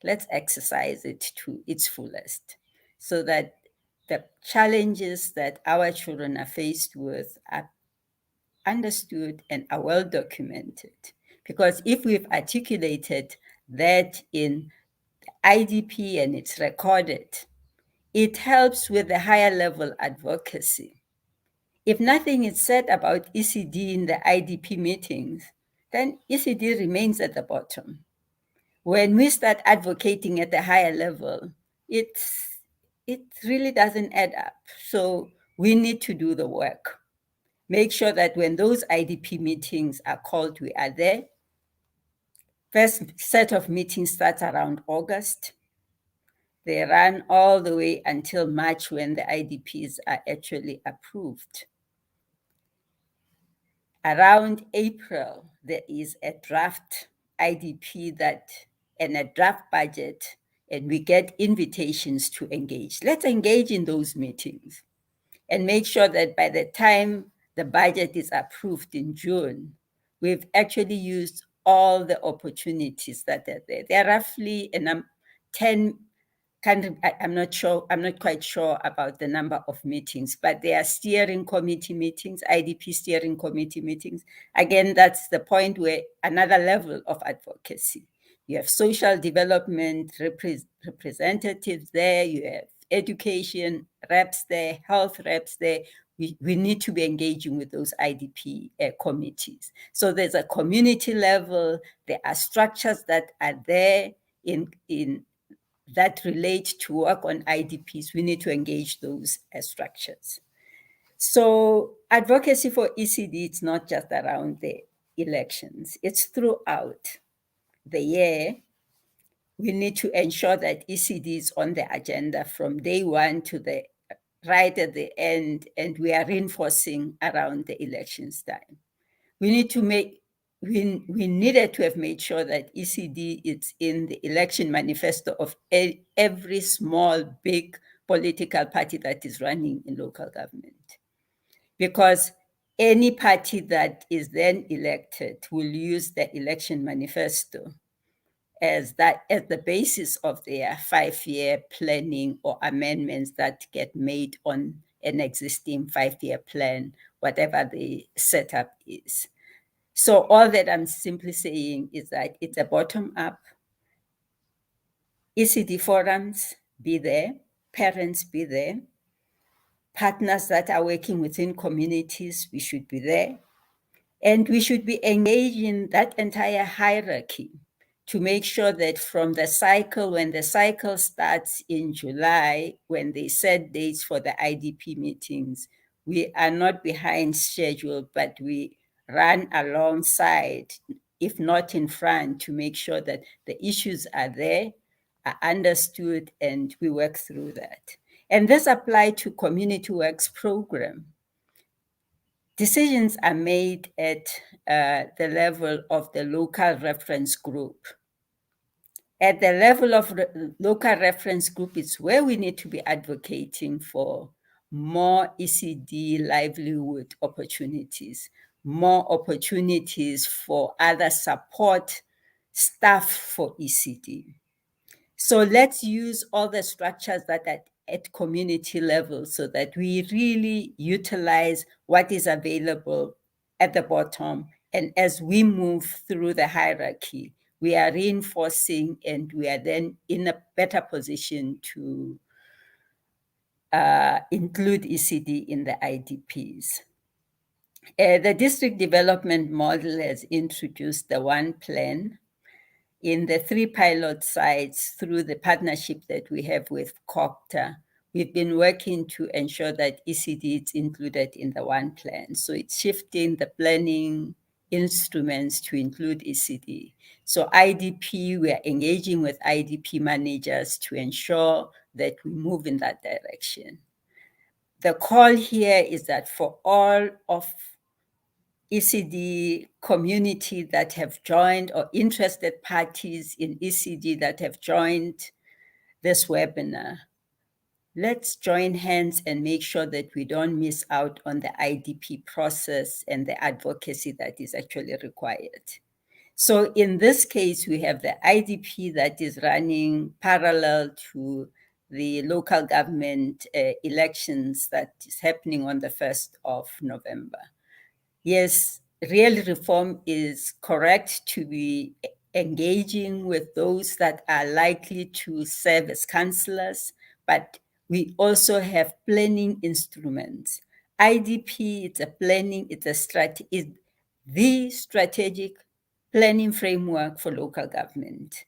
Let's exercise it to its fullest so that the challenges that our children are faced with are understood and are well documented. Because if we've articulated that in the IDP and it's recorded, it helps with the higher level advocacy. If nothing is said about ECD in the IDP meetings, then ECD remains at the bottom. When we start advocating at the higher level, it really doesn't add up. So we need to do the work. Make sure that when those IDP meetings are called, we are there. First set of meetings starts around August. They run all the way until March when the IDPs are actually approved. Around April, there is a draft IDP and a draft budget, and we get invitations to engage. Let's engage in those meetings and make sure that by the time the budget is approved in June, we've actually used all the opportunities that are there. There are roughly 10 I'm not quite sure about the number of meetings, but there are steering committee meetings, IDP steering committee meetings. Again, that's the point where another level of advocacy. You have social development representatives there, you have education reps there, health reps there. We need to be engaging with those IDP committees. So there's a community level, there are structures that are there in that relate to work on IDPs. We need to engage those structures. So advocacy for ECD, it's not just around the elections, it's throughout the year. We need to ensure that ECD is on the agenda from day one to the right at the end, and we are reinforcing around the elections time. We need to we needed to have made sure that ECD is in the election manifesto of every small, big political party that is running in local government. Because any party that is then elected will use the election manifesto as the basis of their 5-year planning or amendments that get made on an existing 5-year plan, whatever the setup is. So all that I'm simply saying is that it's a bottom-up. ECD forums be there, parents be there, partners that are working within communities, we should be there. And we should be engaging that entire hierarchy to make sure that from the cycle, when the cycle starts in July, when they set dates for the IDP meetings, we are not behind schedule, but we run alongside, if not in front, to make sure that the issues are there, are understood, and we work through that. And this applies to Community Works program. Decisions are made at the level of the local reference group. At the level of local reference group, it's where we need to be advocating for more ECD livelihood opportunities, more opportunities for other support staff for ECD. So let's use all the structures that are at community level so that we really utilize what is available at the bottom. And as we move through the hierarchy, we are reinforcing, and we are then in a better position to include ECD in the IDPs. The district development model has introduced the one plan in the 3 pilot sites through the partnership that we have with COCTA. We've been working to ensure that ECD is included in the one plan. So it's shifting the planning instruments to include ECD. So IDP, we are engaging with IDP managers to ensure that we move in that direction. The call here is that for all of ECD community that have joined, or interested parties in ECD that have joined this webinar, let's join hands and make sure that we don't miss out on the IDP process and the advocacy that is actually required. So in this case, we have the IDP that is running parallel to the local government elections that is happening on the 1st of November. Yes, real reform is correct to be engaging with those that are likely to serve as councillors, but we also have planning instruments. IDP, it's a planning, it's the strategic planning framework for local government.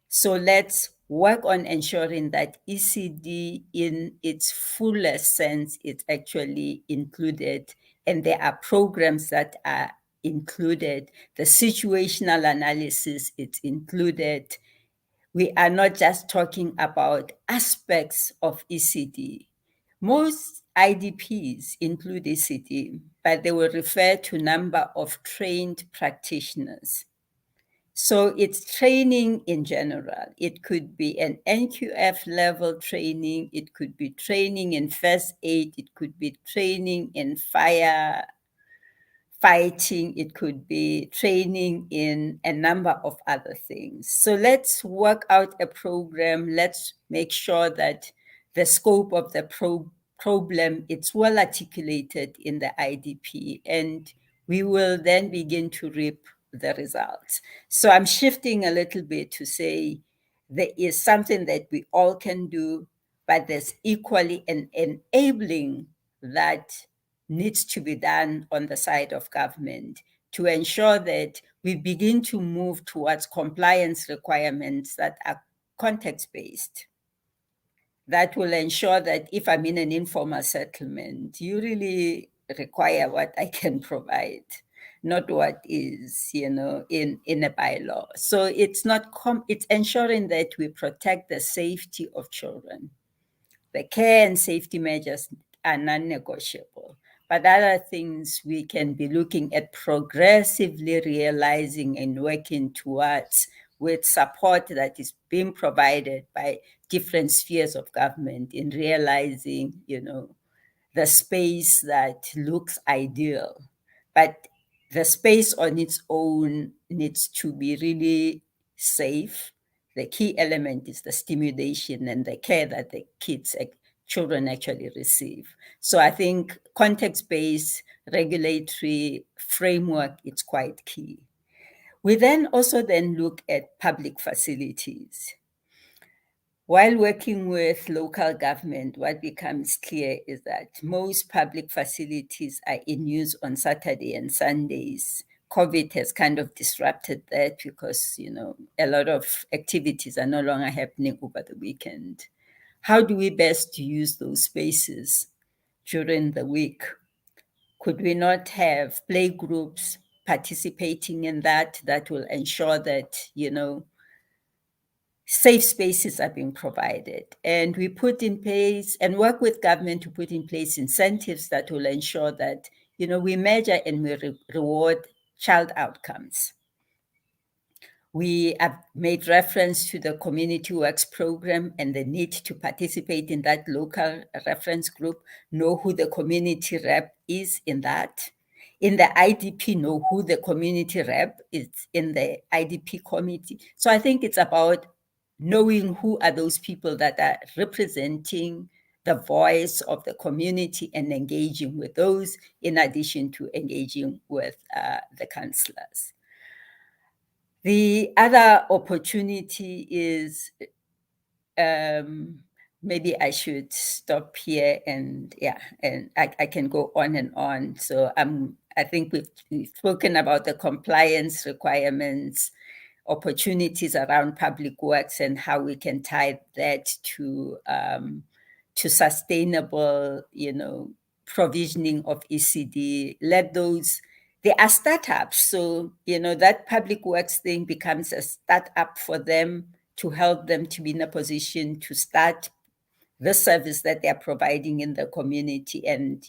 So let's work on ensuring that ECD in its fullest sense is actually included, and there are programs that are included. The situational analysis is included. We are not just talking about aspects of ECD. Most IDPs include ECD, but they will refer to number of trained practitioners. So it's training in general. It could be an NQF level training. It could be training in first aid. It could be training in fire fighting, it could be training in a number of other things. So let's work out a program. Let's make sure that the scope of the problem, it's well articulated in the IDP, and we will then begin to reap the results. So I'm shifting a little bit to say there is something that we all can do, but there's equally an enabling that needs to be done on the side of government to ensure that we begin to move towards compliance requirements that are context-based. That will ensure that if I'm in an informal settlement, you really require what I can provide, not what is, in a bylaw. So it's not, it's ensuring that we protect the safety of children. The care and safety measures are non-negotiable. But other things we can be looking at progressively realizing and working towards with support that is being provided by different spheres of government in realizing, the space that looks ideal. But the space on its own needs to be really safe. The key element is the stimulation and the care that the children actually receive. So I think context-based regulatory framework is quite key. We then also look at public facilities. While working with local government, what becomes clear is that most public facilities are in use on Saturday and Sundays. COVID has kind of disrupted that because, a lot of activities are no longer happening over the weekend. How do we best use those spaces during the week? Could we not have playgroups participating in that will ensure that, safe spaces are being provided? And we put in place and work with government to put in place incentives that will ensure that, we measure and we reward child outcomes. We have made reference to the Community Works Program and the need to participate in that local reference group, know who the community rep is in that. In the IDP, know who the community rep is in the IDP committee. So I think it's about knowing who are those people that are representing the voice of the community and engaging with those, in addition to engaging with the councillors. The other opportunity is, maybe I should stop here and I can go on and on. So I think we've spoken about the compliance requirements, opportunities around public works, and how we can tie that to sustainable, provisioning of ECD. They are startups. So, that public works thing becomes a startup for them to help them to be in a position to start the service that they're providing in the community. And,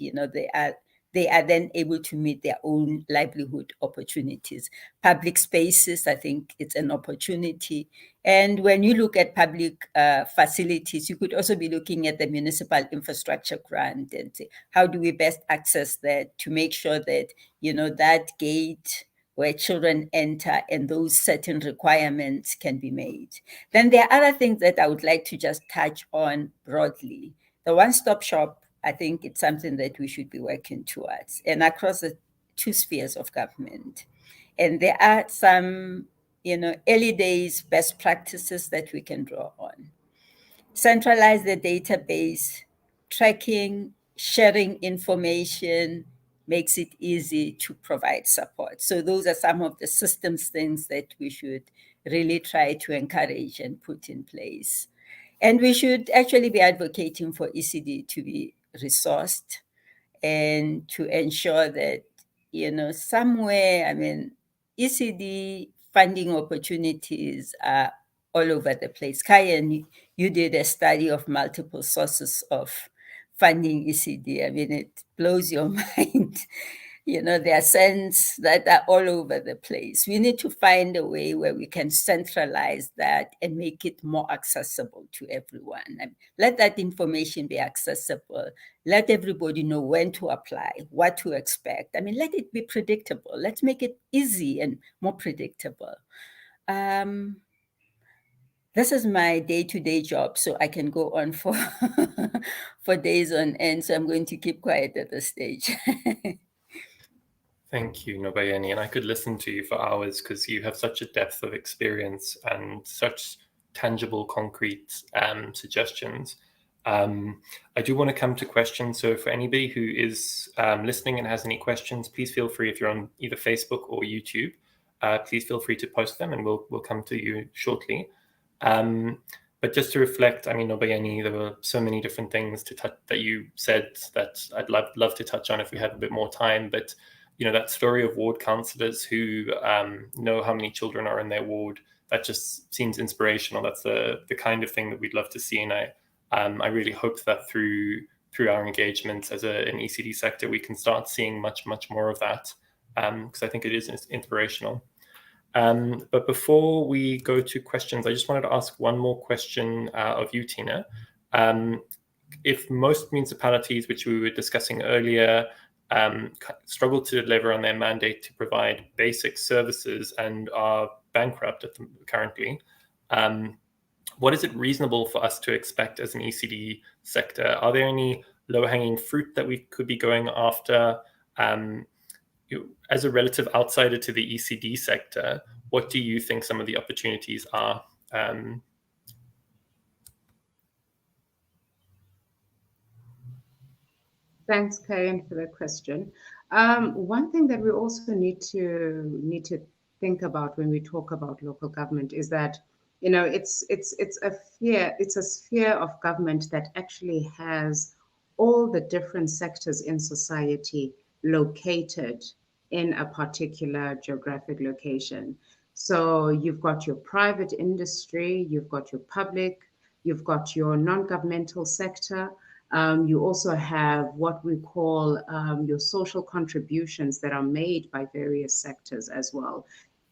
they are then able to meet their own livelihood opportunities. Public spaces, I think it's an opportunity. And when you look at public facilities, you could also be looking at the municipal infrastructure grant and say, how do we best access that to make sure that, that gate where children enter and those certain requirements can be made. Then there are other things that I would like to just touch on broadly. The one-stop shop, I think it's something that we should be working towards, and across the two spheres of government. And there are some, early days best practices that we can draw on. Centralize the database, tracking, sharing information makes it easy to provide support. So those are some of the systems things that we should really try to encourage and put in place. And we should actually be advocating for ECD to be resourced and to ensure that, somewhere, ECD funding opportunities are all over the place. Kayan, you did a study of multiple sources of funding ECD. It blows your mind. there are scents that are all over the place. We need to find a way where we can centralize that and make it more accessible to everyone. And let that information be accessible. Let everybody know when to apply, what to expect. Let it be predictable. Let's make it easy and more predictable. This is my day-to-day job, so I can go on for for days on end. So I'm going to keep quiet at this stage. Thank you, Nobayeni. And I could listen to you for hours because you have such a depth of experience and such tangible, concrete suggestions. I do want to come to questions. So for anybody who is listening and has any questions, please feel free, if you're on either Facebook or YouTube, please feel free to post them and we'll come to you shortly. But just to reflect, Nobayeni, there were so many different things that you said that I'd love to touch on if we have a bit more time. But that story of ward counsellors who know how many children are in their ward, that just seems inspirational. That's the kind of thing that we'd love to see. And I really hope that through our engagements as an ECD sector, we can start seeing much, much more of that, because I think it is inspirational. But before we go to questions, I just wanted to ask one more question of you, Thina. If most municipalities, which we were discussing earlier, struggle to deliver on their mandate to provide basic services and are bankrupt currently, what is it reasonable for us to expect as an ECD sector? Are there any low-hanging fruit that we could be going after? As a relative outsider to the ECD sector, what do you think some of the opportunities are? Thanks, Karen, for that question. One thing that we also need to think about when we talk about local government is that it's a sphere of government that actually has all the different sectors in society located in a particular geographic location. So you've got your private industry, you've got your public, you've got your non-governmental sector. You also have what we call your social contributions that are made by various sectors as well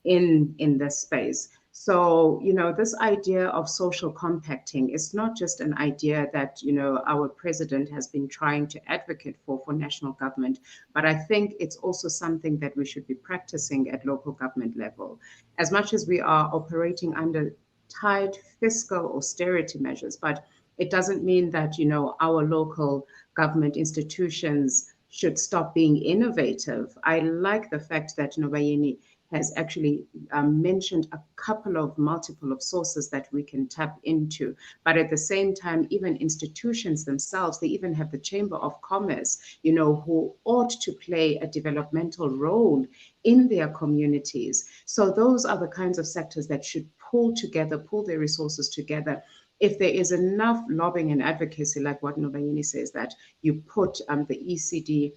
in this space. So, this idea of social compacting is not just an idea that, our president has been trying to advocate for national government, but I think it's also something that we should be practicing at local government level. As much as we are operating under tight fiscal austerity measures, but it doesn't mean that, our local government institutions should stop being innovative. I like the fact that Nobayeni has actually mentioned a couple of multiple of sources that we can tap into. But at the same time, even institutions themselves, they even have the Chamber of Commerce, who ought to play a developmental role in their communities. So those are the kinds of sectors that should pull their resources together. If there is enough lobbying and advocacy, like what Nobayeni says, that you put the ECD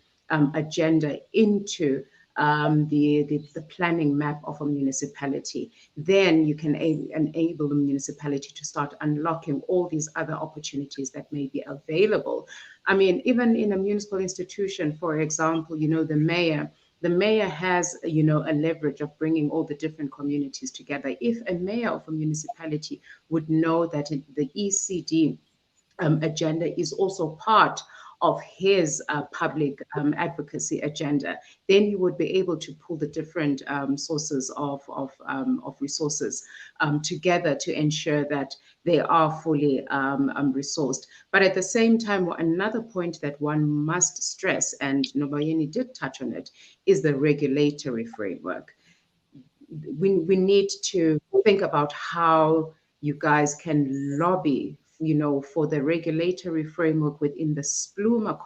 agenda into the planning map of a municipality, then you can enable the municipality to start unlocking all these other opportunities that may be available. Even in a municipal institution, for example, the mayor has, a leverage of bringing all the different communities together. If a mayor of a municipality would know that the ECD agenda is also part of his public advocacy agenda, then you would be able to pull the different sources of resources together to ensure that they are fully resourced. But at the same time, another point that one must stress, and Nobayeni did touch on it, is the regulatory framework. We need to think about how you guys can lobby for the regulatory framework within the SPLUMA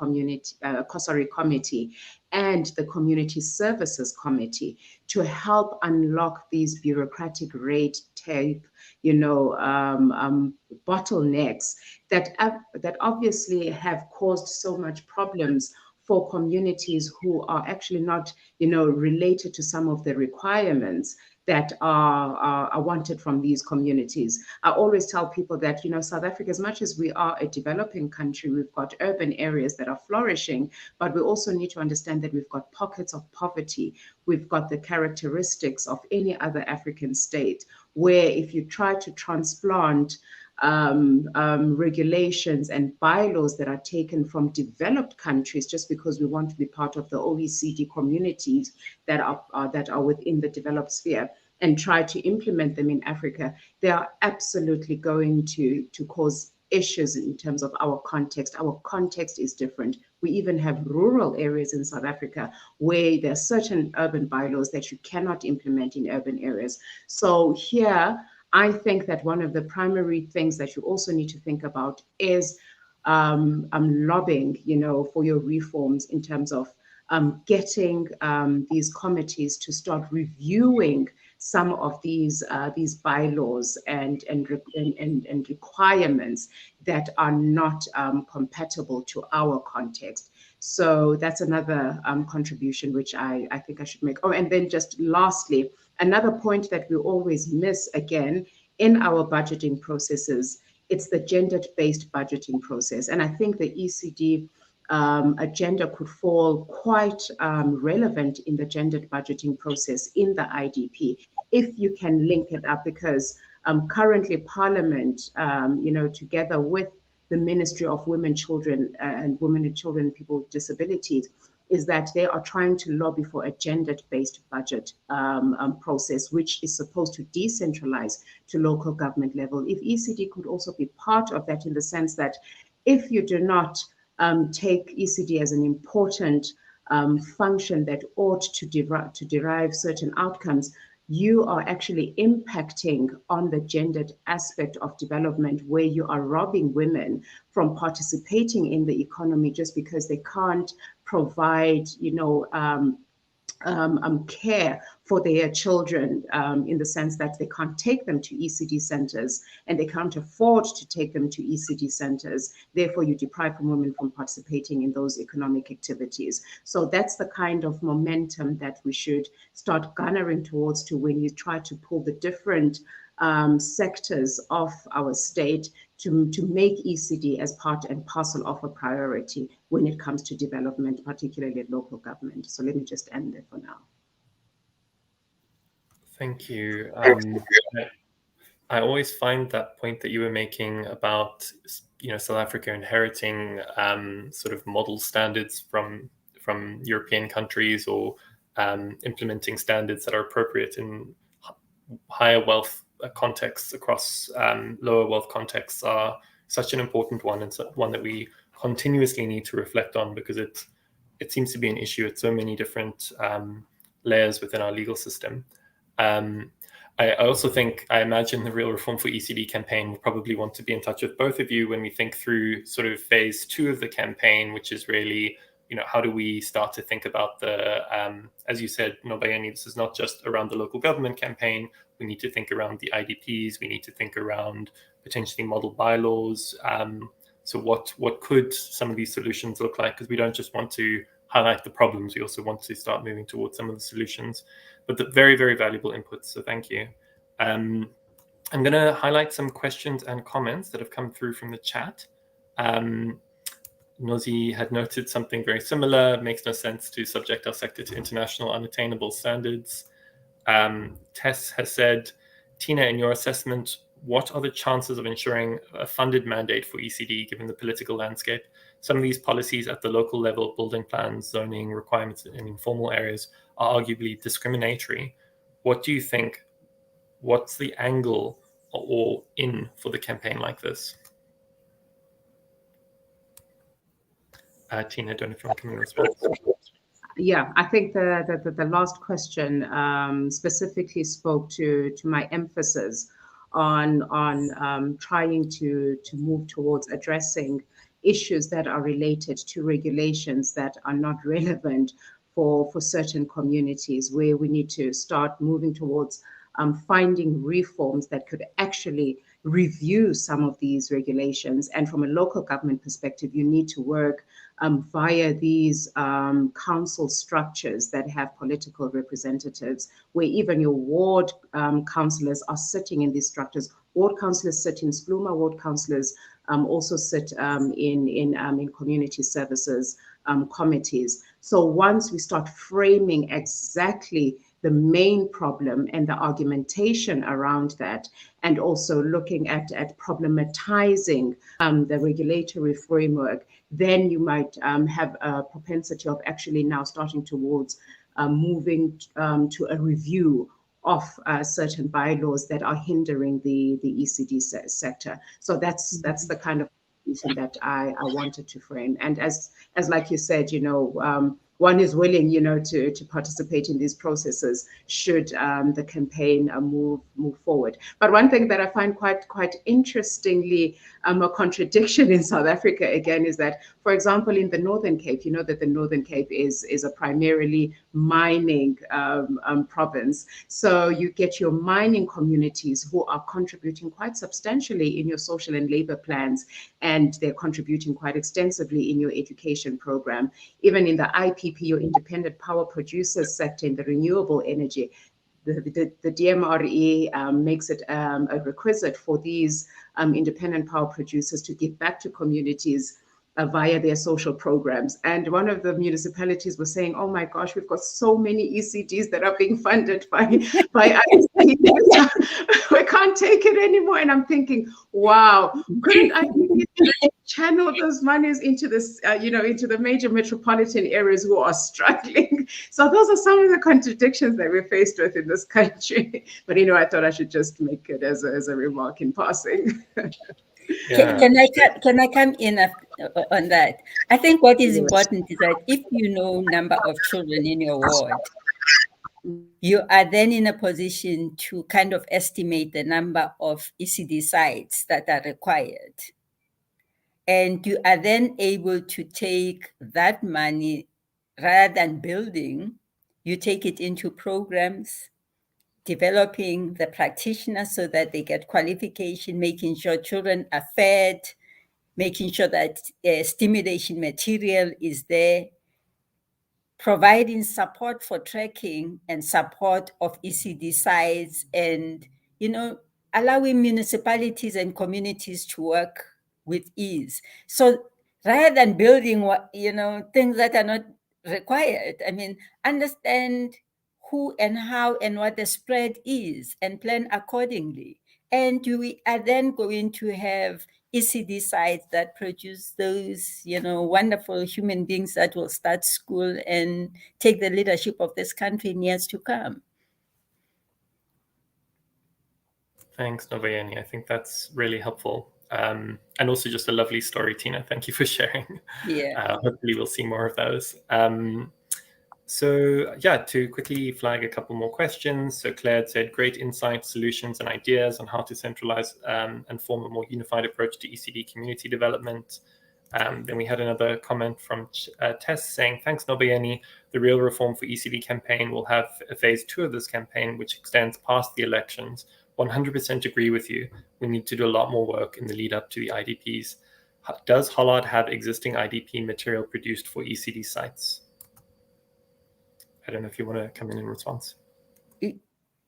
committee and the Community Services Committee to help unlock these bureaucratic red tape, bottlenecks that obviously have caused so much problems for communities who are actually not, related to some of the requirements. that are wanted from these communities. I always tell people that, South Africa, as much as we are a developing country, we've got urban areas that are flourishing, but we also need to understand that we've got pockets of poverty. We've got the characteristics of any other African state, where if you try to transplant regulations and bylaws that are taken from developed countries just because we want to be part of the OECD communities that are within the developed sphere, and try to implement them in Africa, they are absolutely going to cause issues in terms of our context. Our context is different. We even have rural areas in South Africa where there are certain urban bylaws that you cannot implement in urban areas. So here, I think that one of the primary things that you also need to think about is lobbying, for your reforms in terms of getting these committees to start reviewing some of these bylaws and requirements that are not compatible to our context. So that's another contribution which I think I should make. Oh, and then just lastly, another point that we always miss again in our budgeting processes, it's the gender-based budgeting process. And I think the ECD agenda could fall quite relevant in the gendered budgeting process in the IDP, if you can link it up, because currently Parliament, together with the Ministry of Women, Children and People with Disabilities, is that they are trying to lobby for a gender-based budget process, which is supposed to decentralize to local government level. If ECD could also be part of that, in the sense that if you do not take ECD as an important function that ought to derive certain outcomes, you are actually impacting on the gendered aspect of development, where you are robbing women from participating in the economy just because they can't provide, care for their children, in the sense that they can't take them to ECD centers and they can't afford to take them to ECD centers. Therefore, you deprive women from participating in those economic activities. So that's the kind of momentum that we should start garnering towards, to when you try to pull the different sectors of our state to make ECD as part and parcel of a priority when it comes to development, particularly at local government. So let me just end there for now. Thank you. I always find that point that you were making about, South Africa inheriting sort of model standards from European countries, or implementing standards that are appropriate in higher wealth contexts across lower wealth contexts, are such an important one, and one that we continuously need to reflect on, because it seems to be an issue at so many different layers within our legal system. I also think, I imagine the Real Reform for ECD campaign will probably want to be in touch with both of you when we think through sort of phase 2 of the campaign, which is really, how do we start to think about the, as you said, Nobayeni, this is not just around the local government campaign. We need to think around the IDPs. We need to think around potentially model bylaws. So what could some of these solutions look like? Because we don't just want to highlight the problems, we also want to start moving towards some of the solutions. But the very, very valuable inputs, so thank you. I'm going to highlight some questions and comments that have come through from the chat. Nozi had noted something very similar. Makes no sense to subject our sector to international unattainable standards. Tess has said, Tina, in your assessment, what are the chances of ensuring a funded mandate for ECD given the political landscape? Some of these policies at the local level, building plans, zoning requirements in informal areas, are arguably discriminatory. What do you think? What's the angle or in for the campaign like this? Tina, I don't know if you want to come in with response. Yeah, I think the last question specifically spoke to my emphasis on trying to move towards addressing issues that are related to regulations that are not relevant for certain communities, where we need to start moving towards finding reforms that could actually review some of these regulations. And from a local government perspective, you need to work via these council structures that have political representatives, where even your ward councillors are sitting in these structures. Ward councillors sit in Spluma, ward councillors also sit in community services committees. So once we start framing exactly the main problem and the argumentation around that, and also looking at problematizing the regulatory framework, then you might have a propensity of actually now starting towards moving to a review of certain bylaws that are hindering the ECD sector. So that's the kind of reason that I wanted to frame. And as like you said, one is willing, to participate in these processes should the campaign move forward. But one thing that I find quite interestingly a contradiction in South Africa again is that, for example, in the Northern Cape, you know that the Northern Cape is a primarily mining province. So you get your mining communities who are contributing quite substantially in your social and labor plans, and they're contributing quite extensively in your education program. Even in the IPP, your independent power producers sector, in the renewable energy, the DMRE makes it a requisite for these independent power producers to give back to communities via their social programs. And one of the municipalities was saying, oh my gosh, we've got so many ECDs that are being funded by ICDs. We can't take it anymore. And I'm thinking, wow, couldn't I channel those monies into this, into the major metropolitan areas who are struggling? So those are some of the contradictions that we're faced with in this country. But, I thought I should just make it as a remark in passing. Yeah. Can I come in on that? I think what is important is that if you know number of children in your ward, you are then in a position to kind of estimate the number of ECD sites that are required. And you are then able to take that money, rather than building, you take it into programs, developing the practitioners so that they get qualification, making sure children are fed, making sure that stimulation material is there, providing support for tracking and support of ECD sites, and, allowing municipalities and communities to work with ease. So rather than building things that are not required, understand who and how and what the spread is and plan accordingly. And we are then going to have ECD sites that produce those, wonderful human beings that will start school and take the leadership of this country in years to come. Thanks, Nobayeni. I think that's really helpful. And also just a lovely story, Tina. Thank you for sharing. Yeah. Hopefully we'll see more of those. So to quickly flag a couple more questions. So Claire said, great insights, solutions, and ideas on how to centralize and form a more unified approach to ECD community development. Then we had another comment from Tess saying, thanks, Nobayeni. The real reform for ECD campaign will have a phase 2 of this campaign, which extends past the elections. 100% agree with you. We need to do a lot more work in the lead up to the IDPs. Does Hollard have existing IDP material produced for ECD sites? I don't know if you want to come in response.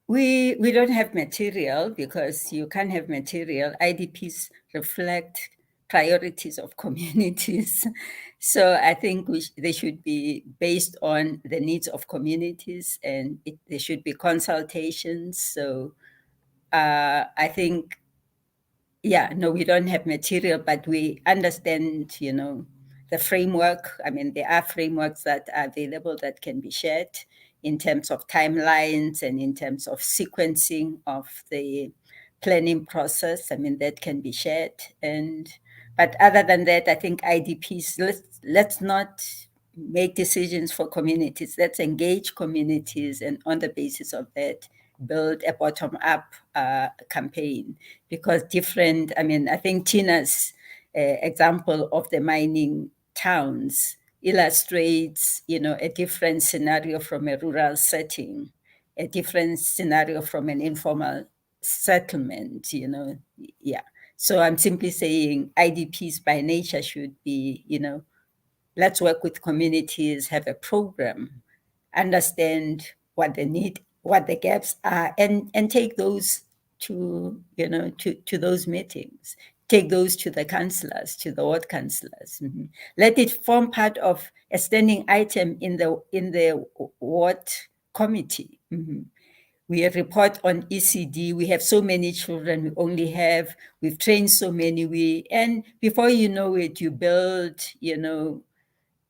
We don't have material because you can't have material. IDPs reflect priorities of communities. So I think they should be based on the needs of communities, and there should be consultations. So I think, we don't have material, but we understand, the framework. There are frameworks that are available that can be shared in terms of timelines and in terms of sequencing of the planning process. That can be shared. But other than that, I think IDPs, let's not make decisions for communities. Let's engage communities, and on the basis of that, build a bottom-up campaign. Because I think Tina's example of the mining towns illustrates, a different scenario from a rural setting, a different scenario from an informal settlement, So I'm simply saying IDPs by nature should be, let's work with communities, have a program, understand what they need, what the gaps are, and take those to, to those meetings, take those to the councillors, to the ward councillors. Let it form part of a standing item in the ward committee. We report on ECD. We have so many children. We've trained so many. And before you know it, you build,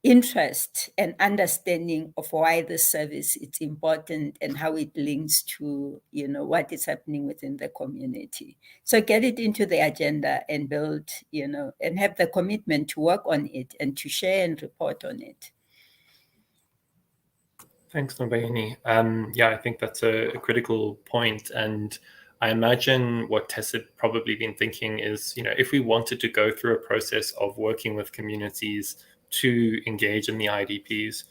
interest and understanding of why the service is important and how it links to, what is happening within the community. So get it into the agenda and build, and have the commitment to work on it and to share and report on it. Thanks, Nobayeni. Yeah, I think that's a critical point. And I imagine what Tess had probably been thinking is, if we wanted to go through a process of working with communities to engage in the IDPs,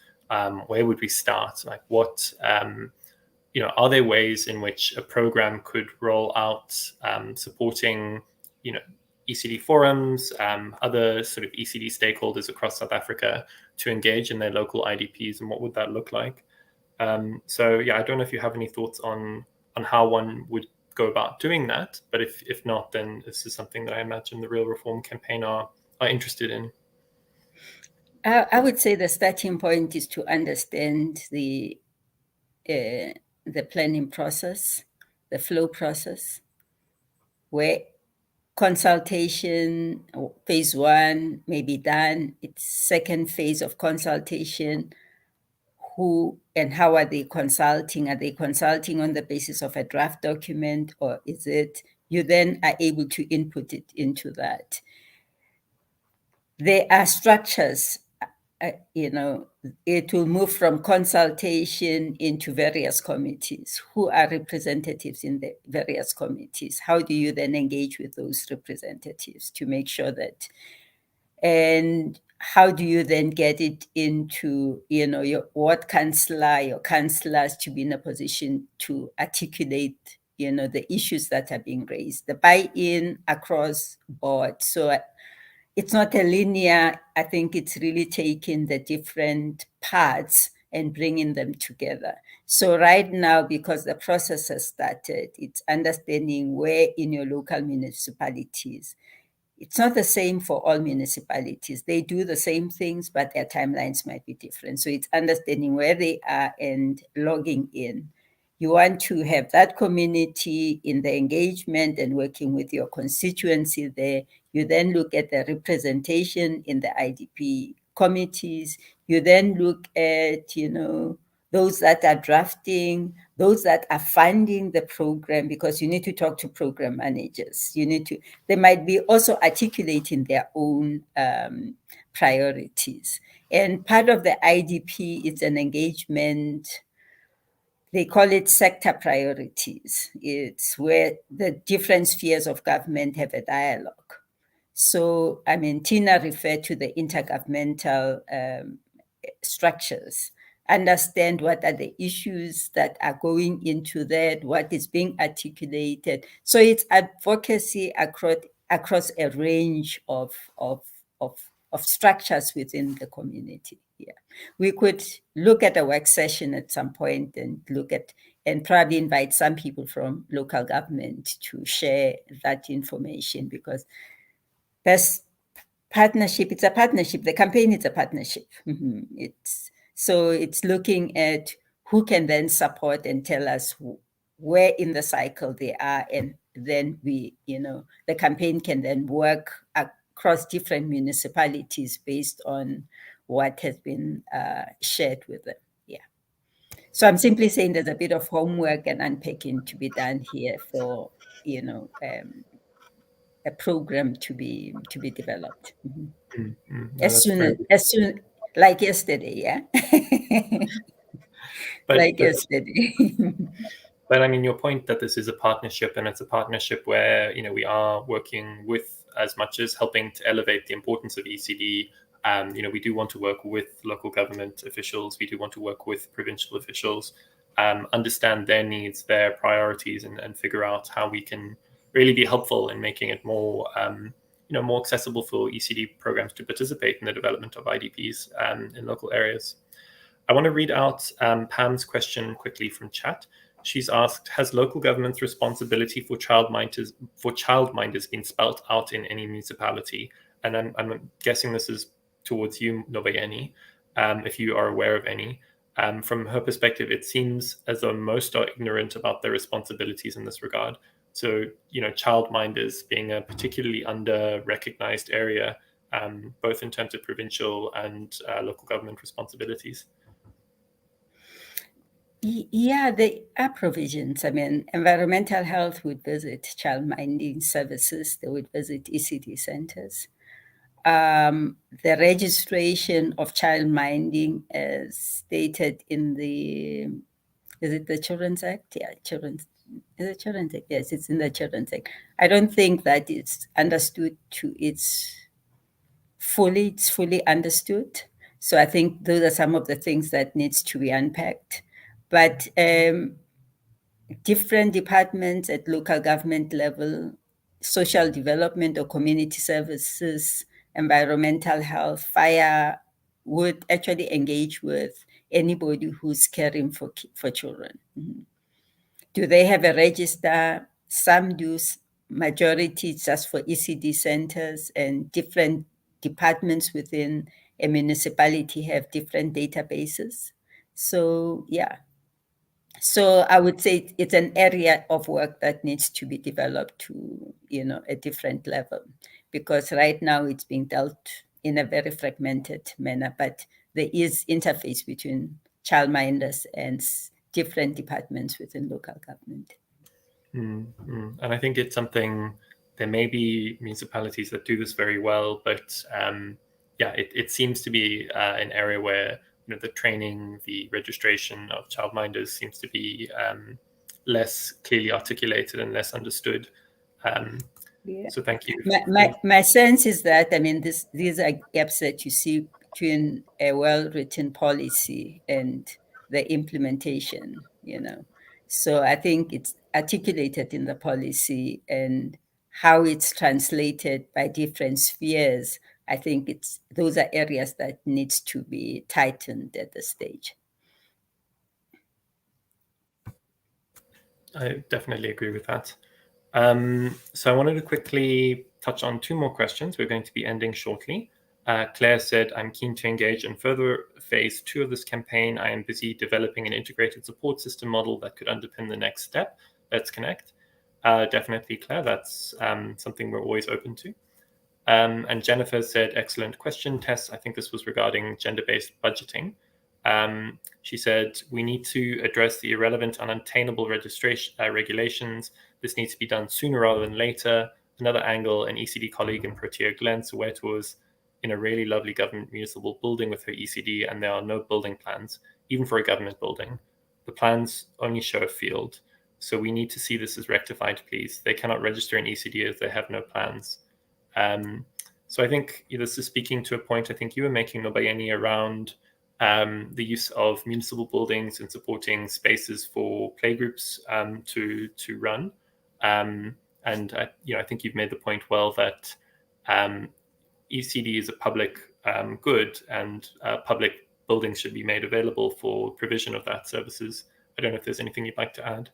where would we start? Like what, are there ways in which a program could roll out, supporting, ECD forums, other sort of ECD stakeholders across South Africa to engage in their local IDPs, and what would that look like? So yeah, I don't know if you have any thoughts on how one would go about doing that, but if not, then this is something that I imagine the Real Reform Campaign are interested in. I would say the starting point is to understand the planning process, the flow process, where consultation phase 1 may be done. It's second phase of consultation. Who and how are they consulting? Are they consulting on the basis of a draft document, or is it you then are able to input it into that? There are structures, it will move from consultation into various committees. Who are representatives in the various committees? How do you then engage with those representatives to make sure that, and how do you then get it into, your ward councillor, your councillors to be in a position to articulate, the issues that are being raised, the buy-in across board. So it's not a linear, I think it's really taking the different parts and bringing them together. So right now, because the process has started, it's understanding where in your local municipalities. It's not the same for all municipalities. They do the same things, but their timelines might be different. So it's understanding where they are and logging in. You want to have that community in the engagement and working with your constituency there. You then look at the representation in the IDP committees. You then look at, those that are drafting, those that are funding the program, because you need to talk to program managers. They might be also articulating their own priorities. And part of the IDP is an engagement. They call it sector priorities. It's where the different spheres of government have a dialogue. So, Thina referred to the intergovernmental structures. Understand what are the issues that are going into that, what is being articulated. So it's advocacy across a range of structures within the community. Yeah, we could look at a work session at some point and and probably invite some people from local government to share that information, because best partnership, it's a partnership. The campaign is a partnership. It's looking at who can then support and tell us where in the cycle they are, and then the campaign can then work across different municipalities based on what has been shared with them. Yeah. So I'm simply saying there's a bit of homework and unpacking to be done here for, a program to be developed. As soon, like yesterday, yeah. Yesterday. But your point that this is a partnership, and it's a partnership where we are working with, as much as helping to elevate the importance of ECD. We do want to work with local government officials. We do want to work with provincial officials, understand their needs, their priorities, and figure out how we can really be helpful in making it more more accessible for ECD programs to participate in the development of IDPs in local areas. I want to read out Pam's question quickly from chat. She's asked, has local government's responsibility for childminders been spelt out in any municipality? And I'm guessing this is towards you, Nobayeni, if you are aware of any. From her perspective, it seems as though most are ignorant about their responsibilities in this regard. So, childminders being a particularly under-recognized area, both in terms of provincial and local government responsibilities. Yeah, there are provisions. I mean, environmental health would visit childminding services. They would visit ECD centers. The registration of childminding as stated in the, is it the Children's Act? Yeah, is it Children's Act? Yes, it's in the Children's Act. I don't think that it's understood it's fully understood. So I think those are some of the things that needs to be unpacked. But different departments at local government level, social development or community services, environmental health, fire, would actually engage with anybody who's caring for children. Mm-hmm. Do they have a register? Some do, majority just for ECD centers, and different departments within a municipality have different databases. So, yeah. So I would say it's an area of work that needs to be developed to, a different level, because right now it's being dealt in a very fragmented manner, but there is interface between childminders and different departments within local government. And I think it's something, there may be municipalities that do this very well, but it seems to be an area where the training, the registration of childminders seems to be less clearly articulated and less understood. So thank you. My sense is that, these are gaps that you see between a well-written policy and the implementation, So I think it's articulated in the policy, and how it's translated by different spheres. I think those are areas that needs to be tightened at this stage. I definitely agree with that. So I wanted to quickly touch on two more questions. We're going to be ending shortly. Claire said, I'm keen to engage in further phase 2 of this campaign. I am busy developing an integrated support system model that could underpin the next step. Let's connect. Definitely, Claire, that's something we're always open to. And Jennifer said, excellent question, Tess. I think this was regarding gender-based budgeting. She said, we need to address the irrelevant, unattainable registration regulations. This needs to be done sooner rather than later. Another angle, an ECD colleague in Protea Glen, Soweto, was in a really lovely government municipal building with her ECD, and there are no building plans, even for a government building. The plans only show a field. So we need to see this as rectified, please. They cannot register an ECD as they have no plans. So I think this is speaking to a point I think you were making, Nobayeni, around the use of municipal buildings and supporting spaces for playgroups to run. And I think you've made the point well that ECD is a public good, and public buildings should be made available for provision of that services. I don't know if there's anything you'd like to add.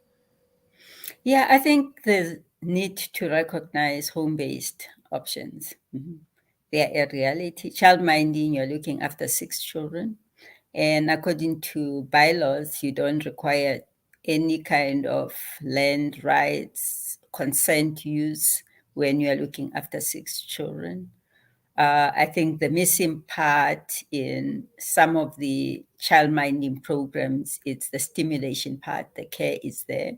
Yeah, I think there's need to recognize home-based options. Mm-hmm. They are a reality. Childminding, you're looking after 6 children. And according to bylaws, you don't require any kind of land rights, consent use when you are looking after 6 children. I think the missing part in some of the childminding programs, it's the stimulation part. The care is there.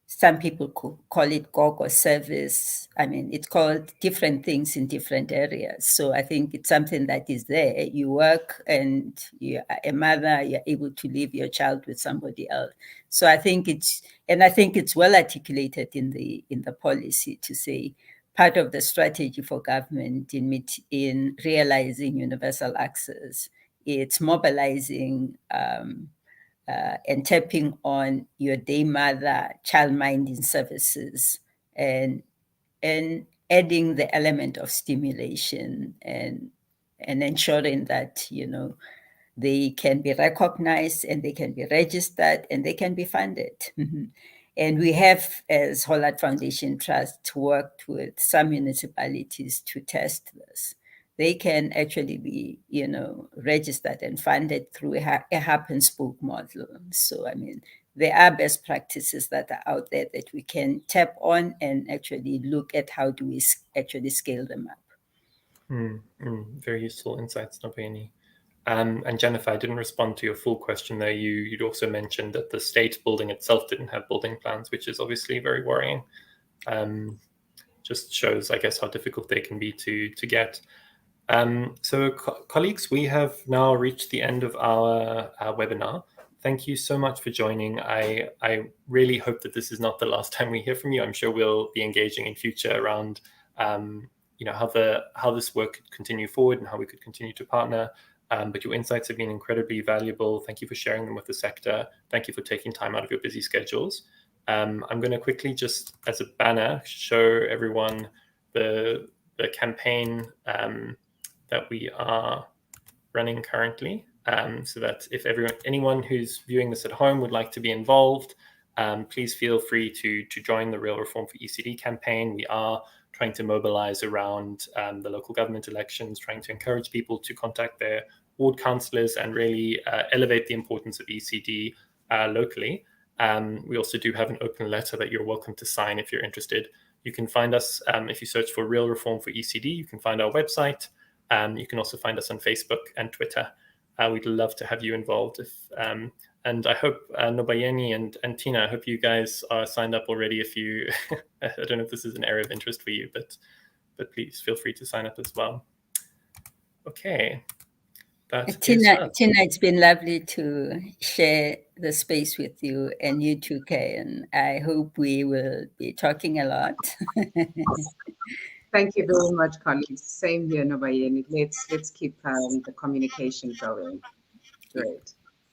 Some people call it gogo service. It's called different things in different areas. So I think it's something that is there. You work and you're a mother, you're able to leave your child with somebody else. So I think it's well articulated in the policy to say part of the strategy for government in realizing universal access, it's mobilizing and tapping on your day mother childminding services and adding the element of stimulation and ensuring that, they can be recognized and they can be registered and they can be funded. And we have, as Hollard Foundation Trust, worked with some municipalities to test this. They can actually be, registered and funded through a hub and spoke model. So, I mean, there are best practices that are out there that we can tap on and actually look at how do we actually scale them up. Very useful insights, Nobayeni. And Jennifer, I didn't respond to your full question there. You'd also mentioned that the state building itself didn't have building plans, which is obviously very worrying. Just shows, I guess, how difficult they can be to get. So colleagues, we have now reached the end of our webinar. Thank you so much for joining. I really hope that this is not the last time we hear from you. I'm sure we'll be engaging in future around how this work could continue forward and how we could continue to partner. But your insights have been incredibly valuable. Thank you for sharing them with the sector. Thank you for taking time out of your busy schedules. I'm going to quickly, just as a banner, show everyone the campaign that we are running currently, so that if anyone who's viewing this at home would like to be involved, please feel free to join the Real Reform for ECD campaign. We are trying to mobilize around the local government elections, trying to encourage people to contact their ward councillors and really elevate the importance of ECD locally. We also do have an open letter that you're welcome to sign if you're interested. You can find us, if you search for Real Reform for ECD, you can find our website. You can also find us on Facebook and Twitter. We'd love to have you involved. And I hope Nobayeni and Tina, I hope you guys are signed up already. If you, I don't know if this is an area of interest for you, but please feel free to sign up as well. Okay. Tina, it's been lovely to share the space with you, and you too, Kay. And I hope we will be talking a lot. Thank you very much, colleagues. Same here, Nobayeni. Let's keep the communication going. Great.